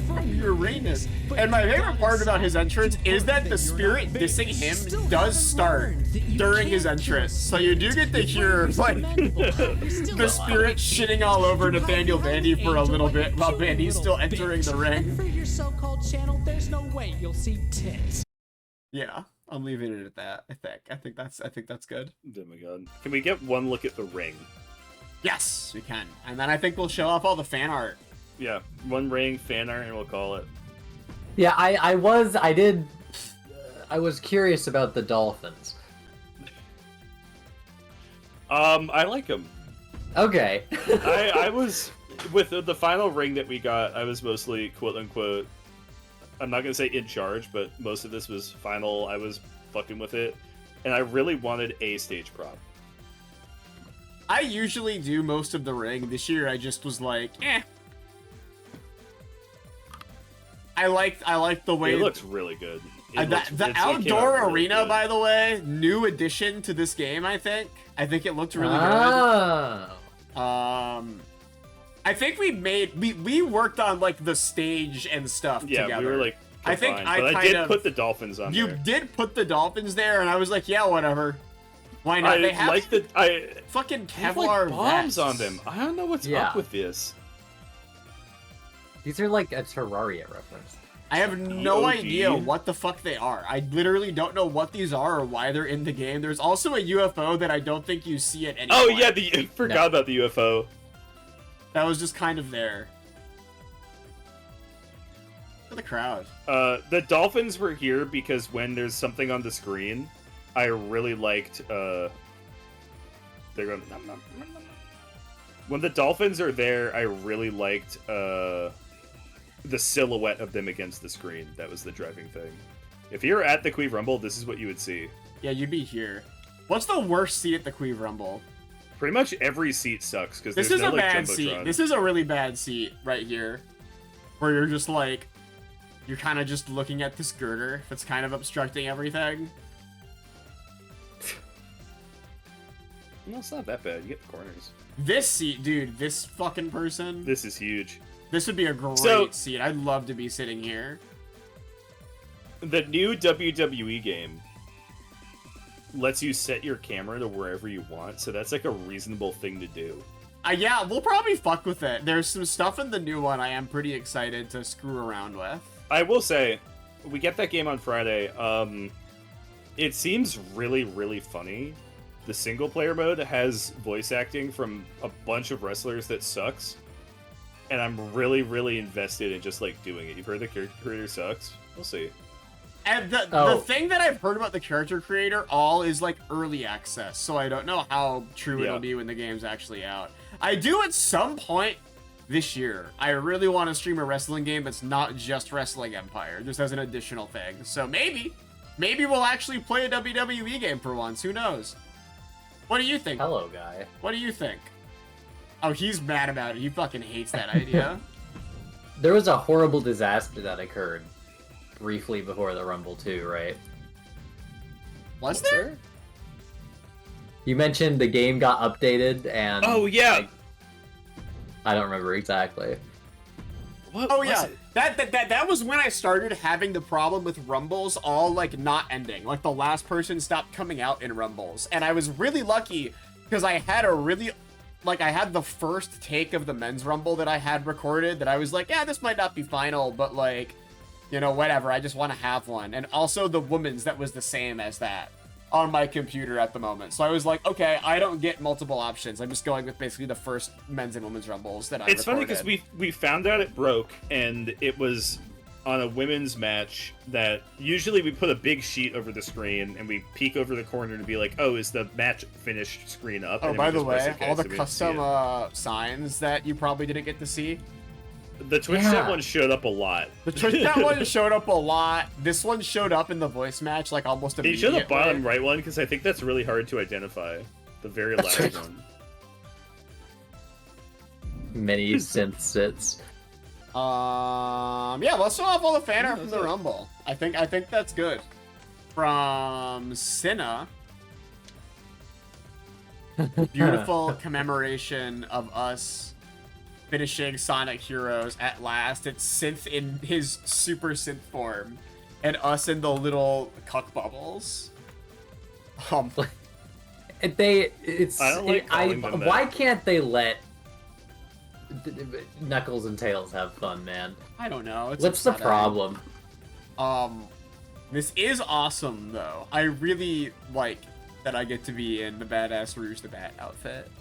From Uranus. And my favorite part about his entrance is that the Spirit dissing him does start during his entrance. So you do get to hear like the Spirit shitting all over Nathaniel Bandy for a little bit while Bandy's still entering the ring. For your so-called channel, there's no way you'll see tits. Yeah, I'm leaving it at that. I think that's good. Oh my god. Can we get one look at the ring? Yes, we can. And then I think we'll show off all the fan art. Yeah, one ring, fan art, and we'll call it. Yeah, I was curious about the dolphins. I like them. Okay. I was with the final ring that we got. I was mostly quote unquote. I'm not gonna say in charge, but most of this was final. I was fucking with it, and I really wanted a stage prop. I usually do most of the ring. This year I just was like, eh. I like the way It looks really good. the outdoor arena, by the way, new addition to this game. I think it looked really good. I think we worked on like the stage and stuff together. We were like, I think combined, but I did put the dolphins on. You there. did put the dolphins there, and I was like, yeah, whatever. Why not? They have fucking Kevlar like bombs vests on them. I don't know what's up with this. These are like a Terraria reference. I have no idea what the fuck they are. I literally don't know what these are or why they're in the game. There's also a UFO that I don't think you see at any point. Yeah, I forgot about the UFO. That was just kind of there. For the crowd. The dolphins were here because when there's something on the screen, I really liked, they're going, nom, nom, nom, nom. When the dolphins are there, I really liked, the silhouette of them against the screen. That was the driving thing. If you're at the Qweave Rumble, this is what you would see. Yeah, you'd be here. What's the worst seat at the Qweave Rumble? Pretty much every seat sucks because This is a bad seat. This is a really bad seat right here, where you're just like, you're kind of just looking at this girder that's kind of obstructing everything. No, it's not that bad. You get the corners. This seat, dude, this fucking person. This is huge. This would be a great seat. I'd love to be sitting here. The new WWE game lets you set your camera to wherever you want, so that's like a reasonable thing to do. Yeah, we'll probably fuck with it. There's some stuff in the new one I am pretty excited to screw around with. I will say, we get that game on Friday. It seems really, really funny. The single-player mode has voice acting from a bunch of wrestlers that sucks. And I'm really, really invested in just, like, doing it. You've heard the character creator sucks? We'll see. And the thing that I've heard about the character creator all is, like, early access. So I don't know how true it'll be when the game's actually out. I do at some point this year. I really want to stream a wrestling game that's not just Wrestling Empire, just as an additional thing. So maybe we'll actually play a WWE game for once. Who knows? What do you think? Hello, guy. What do you think? Oh, he's mad about it. He fucking hates that idea. There was a horrible disaster that occurred briefly before the Rumble too, right? Was there? You mentioned the game got updated and... Oh, yeah! I don't remember exactly. What oh, was yeah. it? That was when I started having the problem with Rumbles all, like, not ending. Like, the last person stopped coming out in Rumbles. And I was really lucky because I had a really... Like, I had the first take of the men's Rumble that I had recorded that I was like, yeah, this might not be final, but, like, you know, whatever. I just want to have one. And also the women's that was the same as that on my computer at the moment. So I was like, okay, I don't get multiple options. I'm just going with basically the first men's and women's Rumbles that I recorded. It's funny because we found out it broke, and it was on a women's match that usually we put a big sheet over the screen and we peek over the corner to be like, oh, is the match finished screen up? Oh, and by the way, OK, all the so custom signs that you probably didn't get to see. The Twitch chat one showed up a lot. The Twitch chat one showed up a lot. This one showed up in the voice match like almost immediately. It showed the bottom right one because I think that's really hard to identify. The very last one. Many synth sits. Yeah, let's show off all the fan art from the Rumble. I think that's good. From Cinna. Beautiful commemoration of us finishing Sonic Heroes at last. It's Synth in his super synth form, and us in the little cuck bubbles. Why can't they let Knuckles and Tails have fun, man? I don't know. What's the problem? This is awesome though. I really like that I get to be in the badass Rouge the Bat outfit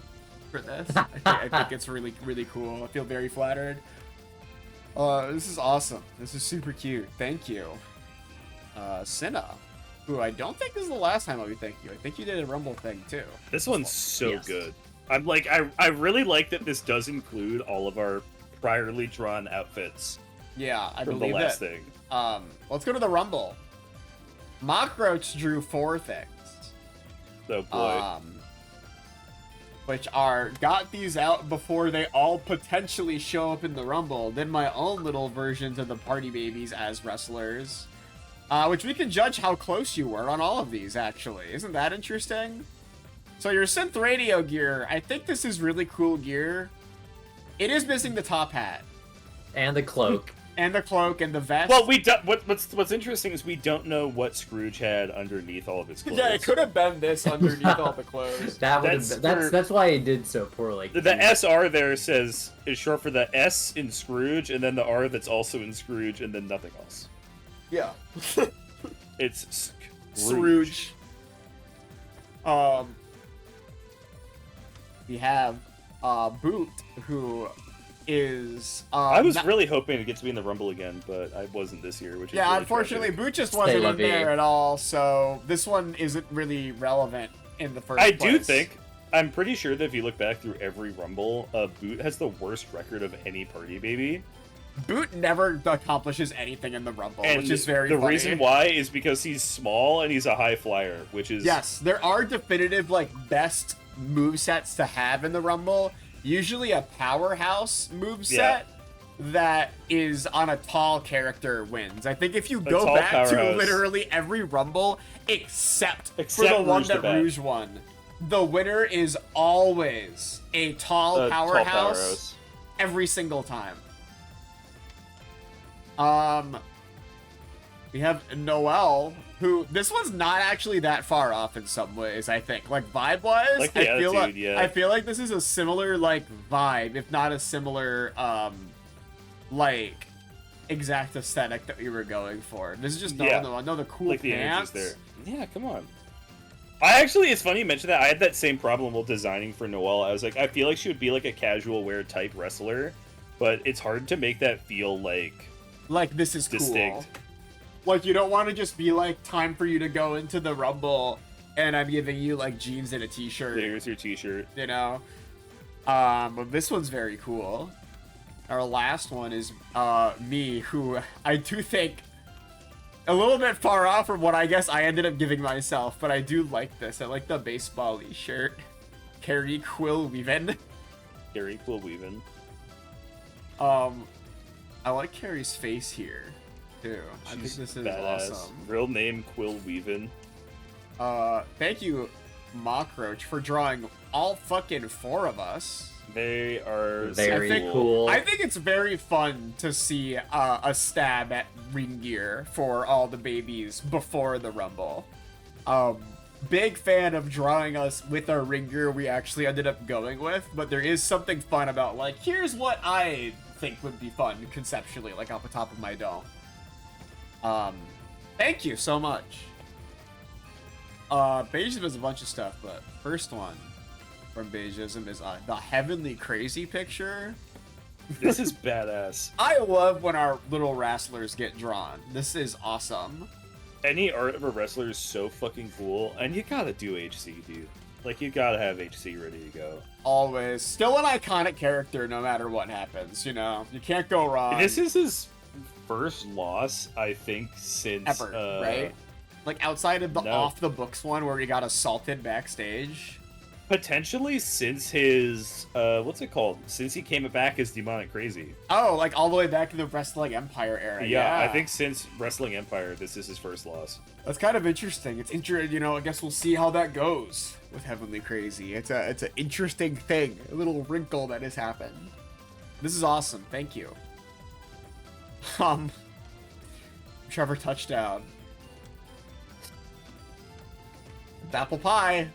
for this. I think it's really, really cool. I feel very flattered. This is awesome. This is super cute. Thank you. Cinna, who I don't think this is the last time I'll be thanking you. I think you did a Rumble thing too. This one's so good. I'm like, I really like that this does include all of our priorly drawn outfits. Yeah, I from believe the last it. thing. Let's go to the Rumble. Mockroach drew 4 things. Oh boy. Which are, got these out before they all potentially show up in the Rumble. Then my own little versions of the Party Babies as wrestlers. Which we can judge how close you were on all of these, actually. Isn't that interesting? So your synth radio gear, I think this is really cool gear. It is missing the top hat. And the cloak. And the cloak and the vest. Well, what's interesting is we don't know what Scrooge had underneath all of his clothes. Yeah, it could have been this underneath all the clothes. That's why he did so poorly. The SR there is short for the S in Scrooge, and then the R that's also in Scrooge, and then nothing else. Yeah. It's Scrooge. We have Boot, who is I was really hoping to get to be in the Rumble again, but I wasn't this year, which is really unfortunately tragic. Boot just wasn't in there at all, so this one isn't really relevant in the first place. I'm pretty sure that if you look back through every Rumble, Boot has the worst record of any party baby. Boot never accomplishes anything in the Rumble, and which is very funny. The reason why is because he's small and he's a high flyer, which is... Yes, there are definitive, like, best movesets to have in the Rumble. Usually a powerhouse moveset that is on a tall character wins. I think if you go back to literally every Rumble, except for the one that Rouge won, the winner is always a tall powerhouse every single time. We have Noelle, who this one's not actually that far off in some ways. I think, like vibe-wise, like I feel like this is a similar like vibe, if not a similar like exact aesthetic that we were going for. This is just no the cool like pants. The there. Yeah, come on. It's funny you mentioned that. I had that same problem while designing for Noelle. I was like, I feel like she would be like a casual wear type wrestler, but it's hard to make that feel like this is distinct. Cool. Like, you don't want to just be like, time for you to go into the Rumble, and I'm giving you like jeans and a t-shirt. Here's your t-shirt. You know? But this one's very cool. Our last one is me, who I do think a little bit far off from what I guess I ended up giving myself, but I do like this. I like the baseball-y shirt. Qweave. Qweave. I like Carrie's face here, too. I think this is badass. awesome. Real name, Qweave. Thank you, Mockroach, for drawing all fucking 4 of us. They are very cool. I think it's very fun to see a stab at ring gear for all the babies before the Rumble. Big fan of drawing us with our ring gear we actually ended up going with, but there is something fun about, like, here's what I think would be fun conceptually, like off the top of my dome. Thank you so much. Beijism is a bunch of stuff, but first one from Beijism is the Heavenly Crazy picture. This is badass. I love when our little wrestlers get drawn. This is awesome. Any art of a wrestler is so fucking cool, and you gotta do HC, dude. Like, you gotta have HC ready to go. Always. Still an iconic character no matter what happens, you know? You can't go wrong. This is his first loss, I think, since... Ever, right? Like, outside of the off-the-books one where he got assaulted backstage. Potentially since his, what's it called? Since he came back as Demonic Crazy. Oh, like all the way back to the Wrestling Empire era. Yeah, I think since Wrestling Empire, this is his first loss. That's kind of interesting. It's you know, I guess we'll see how that goes with Heavenly Crazy. It's an interesting thing, a little wrinkle that has happened. This is awesome. Thank you. Trevor Touchdown. Apple Pie.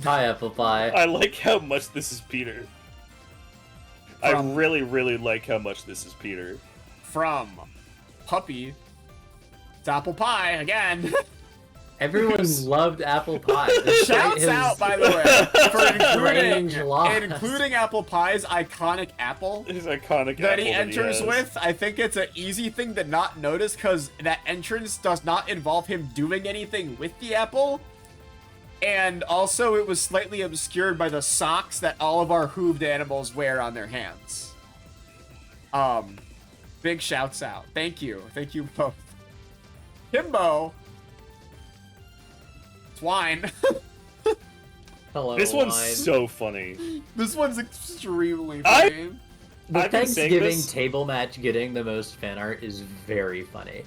Hi, Apple Pie. I like how much this is Peter. I really, really like how much this is Peter. From Puppy. It's Apple Pie again. Everyone loved Apple Pie. Shouts out, by the way, for including Apple Pie's iconic apple. His iconic that apple he enters that with. I think it's an easy thing to not notice because that entrance does not involve him doing anything with the apple. And also, it was slightly obscured by the socks that all of our hooved animals wear on their hands. Big shouts out. Thank you. Thank you both. Himbo. Swine. Hello, This one's wine. so funny. This one's extremely funny. The Thanksgiving table match getting the most fan art is very funny.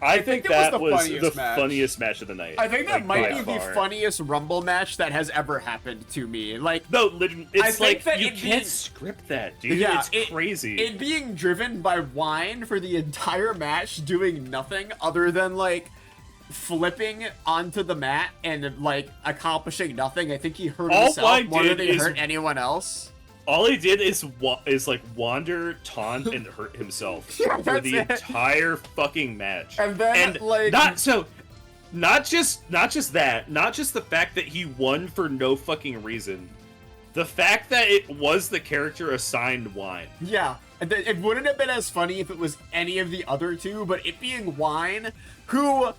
I think it that was the funniest match. funniest match of the night. I think that like, might by be the far. funniest Rumble match that has ever happened to me. Like, No, literally, it's think like that you it can't being- script that, dude. Yeah, it's crazy. it being driven by wine for the entire match, doing nothing other than like flipping onto the mat and like accomplishing nothing. I think he hurt All himself Wine more than did he is- hurt anyone else. All he did is like wander, taunt, and hurt himself Yeah, for that's the it. entire fucking match. And then, like- not just that, not just the fact that he won for no fucking reason. The fact that it was the character assigned wine. Yeah, it wouldn't have been as funny if it was any of the other two, but it being Wine, who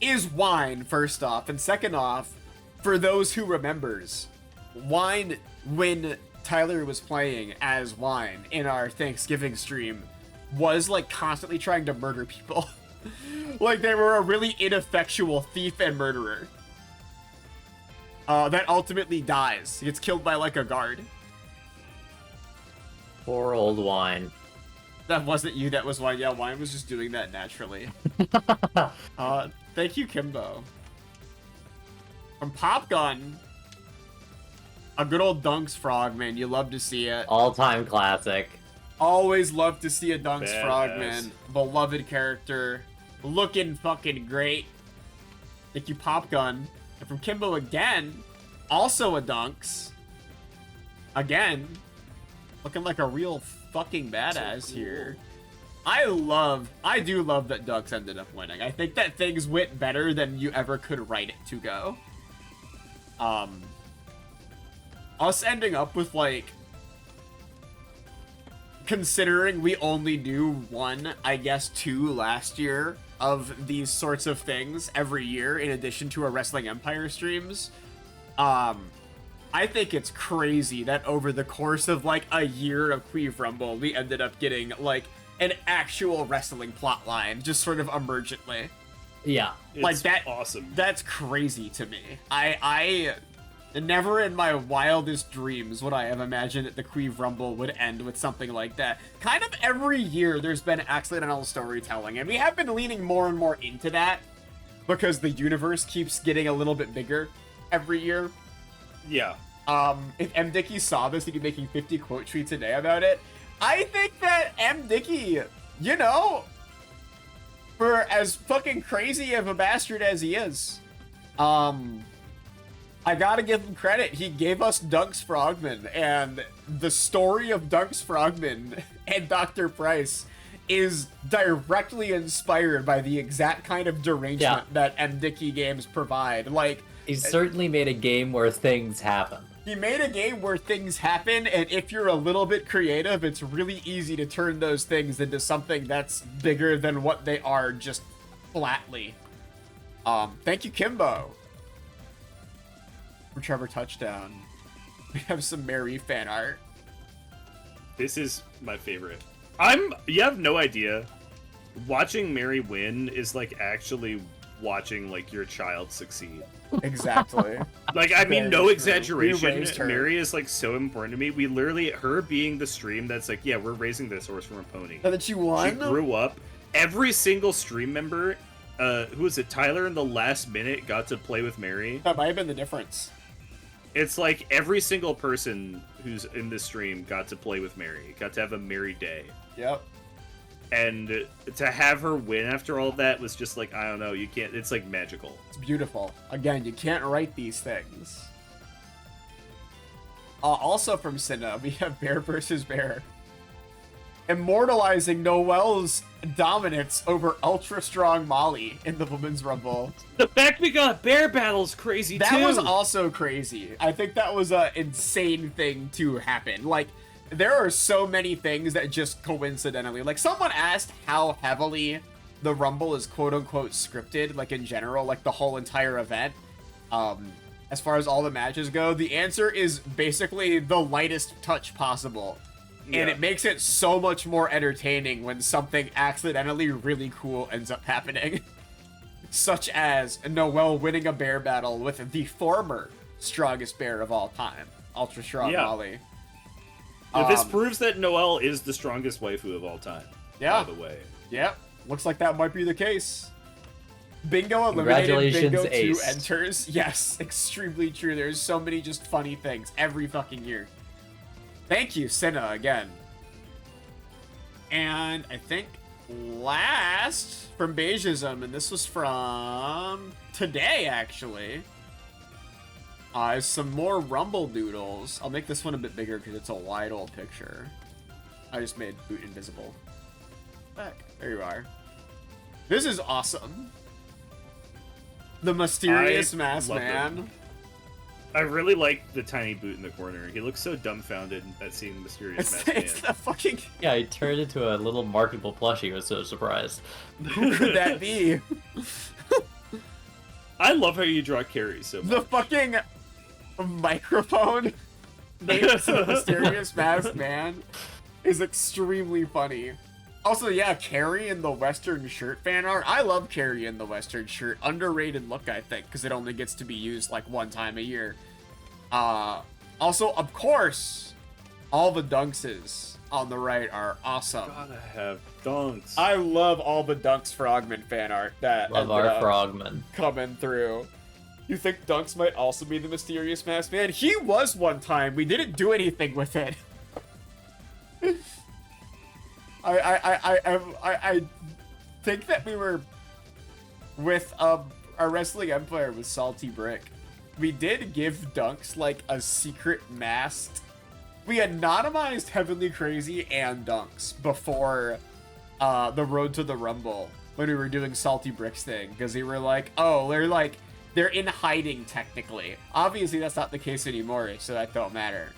is Wine, first off, and second off, for those who remembers, Wine, when Tyler was playing as Wine in our Thanksgiving stream, was like constantly trying to murder people. Like they were a really ineffectual thief and murderer. That ultimately dies. He gets killed by like a guard. Poor old Wine. That wasn't you, that was Wine. Yeah, Wine was just doing that naturally. Thank you, Kimbo. From Pop Gun, a good old Dunks Frogman. You love to see it. All-time classic. Always love to see a Dunks Badass. Frogman. Beloved character. Looking fucking great. Thank you, Pop Gun. And from Kimbo again, also a Dunks. Again, looking like a real fucking badass here. I do love that Dunks ended up winning. I think that things went better than you ever could write it to go. Us ending up with like, considering we only do one, I guess 2 last year of these sorts of things every year in addition to our Wrestling Empire streams, I think it's crazy that over the course of like a year of Qweave Rumble, we ended up getting like an actual wrestling plot line just sort of emergently. Yeah. It's Like that, awesome. That's crazy to me. I never in my wildest dreams would I have imagined that the Qweave Rumble would end with something like that. Kind of every year there's been accidental storytelling, and we have been leaning more and more into that because the universe keeps getting a little bit bigger every year. Yeah. If M. Dickey saw this, he'd be making 50 quote tweets a day about it. I think that M. Dickey, you know, for as fucking crazy of a bastard as he is, I gotta give him credit. He gave us Dunks Frogman, and the story of Dunks Frogman and Dr. Price is directly inspired by the exact kind of derangement that M. Dickey games provide. Like, He certainly made a game where things happen. he made a game where things happen, and if you're a little bit creative, it's really easy to turn those things into something that's bigger than what they are just flatly. Thank you, Kimbo. For Trevor Touchdown. We have some Mary fan art. This is my favorite. You have no idea. Watching Mary win is like actually watching like your child succeed. Exactly. Like, I mean, Very no true. exaggeration. We raised her. Mary is like so important to me. We literally, her being the stream that's like, yeah, we're raising this horse from a pony. Now that you won? She grew up. Every single stream member, who was it? Tyler in the last minute got to play with Mary. That might have been the difference. It's like every single person who's in this stream got to play with Mary, got to have a Mary day. Yep. And to have her win after all that was just like, I don't know, you can't, it's like magical. It's beautiful. Again, you can't write these things. Also from Cinna, we have Bear versus Bear. Immortalizing Noel's dominance over ultra strong Molly in the Women's Rumble. The fact we got bear battles crazy That too. was also crazy. I think that was an insane thing to happen. Like, there are so many things that just coincidentally, like someone asked how heavily the Rumble is quote unquote scripted, like in general, like the whole entire event. As far as all the matches go, the answer is basically the lightest touch possible. And Yeah. it makes it so much more entertaining when something accidentally really cool ends up happening. Such as Noel winning a bear battle with the former strongest bear of all time, Ultra Strong Yeah. Molly. This proves that Noelle is the strongest waifu of all time. Yeah. By the way. Yep, looks like that might be the case. Bingo eliminated, Bingo 2 Congratulations, Ace. enters. Yes, extremely true. There's so many just funny things every fucking year. Thank you, Senna, again. And I think last from Beijism, and this was from today, actually, is some more Rumble Doodles. I'll make this one a bit bigger because it's a wide old picture. I just made Boot invisible. Back. There you are. This is awesome. The mysterious masked man. It. I really like the tiny Boot in the corner. He looks so dumbfounded at seeing the mysterious masked man. It's the fucking... Yeah, he turned into a little marketable plushie. He was so surprised. Who could that be? I love how you draw Carrie so much. The fucking microphone next to the mysterious masked man is extremely funny. Also, yeah, Carrie in the Western shirt fan art. I love Carrie in the Western shirt. Underrated look, I think, because it only gets to be used like one time a year. Also, of course, all the Dunkses on the right are awesome. Gotta have dunks. I love all the Dunks Frogman fan art that Love our Frogman coming through. You think Dunks might also be the mysterious masked man? He was one time. We didn't do anything with it. I think that we were with our Wrestling Empire with Salty Brick. We did give Dunks like a secret masked. We anonymized Heavenly Crazy and Dunks before the Road to the Rumble when we were doing Salty Brick's thing, because we were like, oh, they're in hiding technically. Obviously that's not the case anymore, so that don't matter.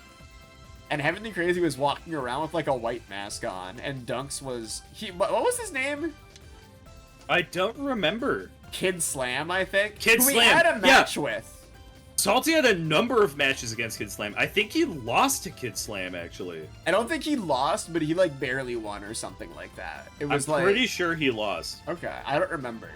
And Heavenly Crazy was walking around with like a white mask on, and Dunks was what was his name? I don't remember. Kid Slam, I think. Kid who Slam. We had a match with. Salty had a number of matches against Kid Slam. I think he lost to Kid Slam, actually. I don't think he lost, but he like barely won or something like that. It was I'm pretty sure he lost. Okay, I don't remember.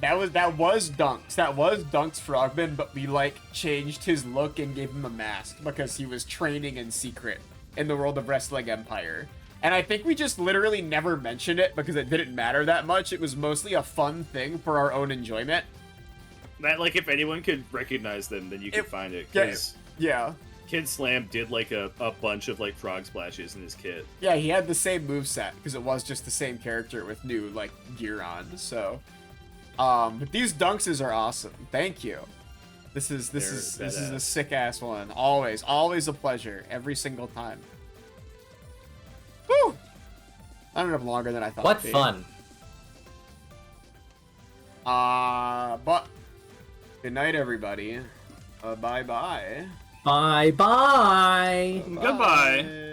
That was Dunks. That was Dunks Frogman, but we like changed his look and gave him a mask because he was training in secret in the world of Wrestling Empire. And I think we just literally never mentioned it because it didn't matter that much. It was mostly a fun thing for our own enjoyment. That, like, if anyone could recognize them, then you could find it. Yeah. Kid Slam did, like, a bunch of, like, frog splashes in his kit. Yeah, he had the same moveset because it was just the same character with new, like, gear on, so... but these Dunkses are awesome. Thank you. This is a sick ass one. Always a pleasure. Every single time. Woo! I ended up longer than I thought. What fun! But good night, everybody. Bye bye. Bye bye. Goodbye.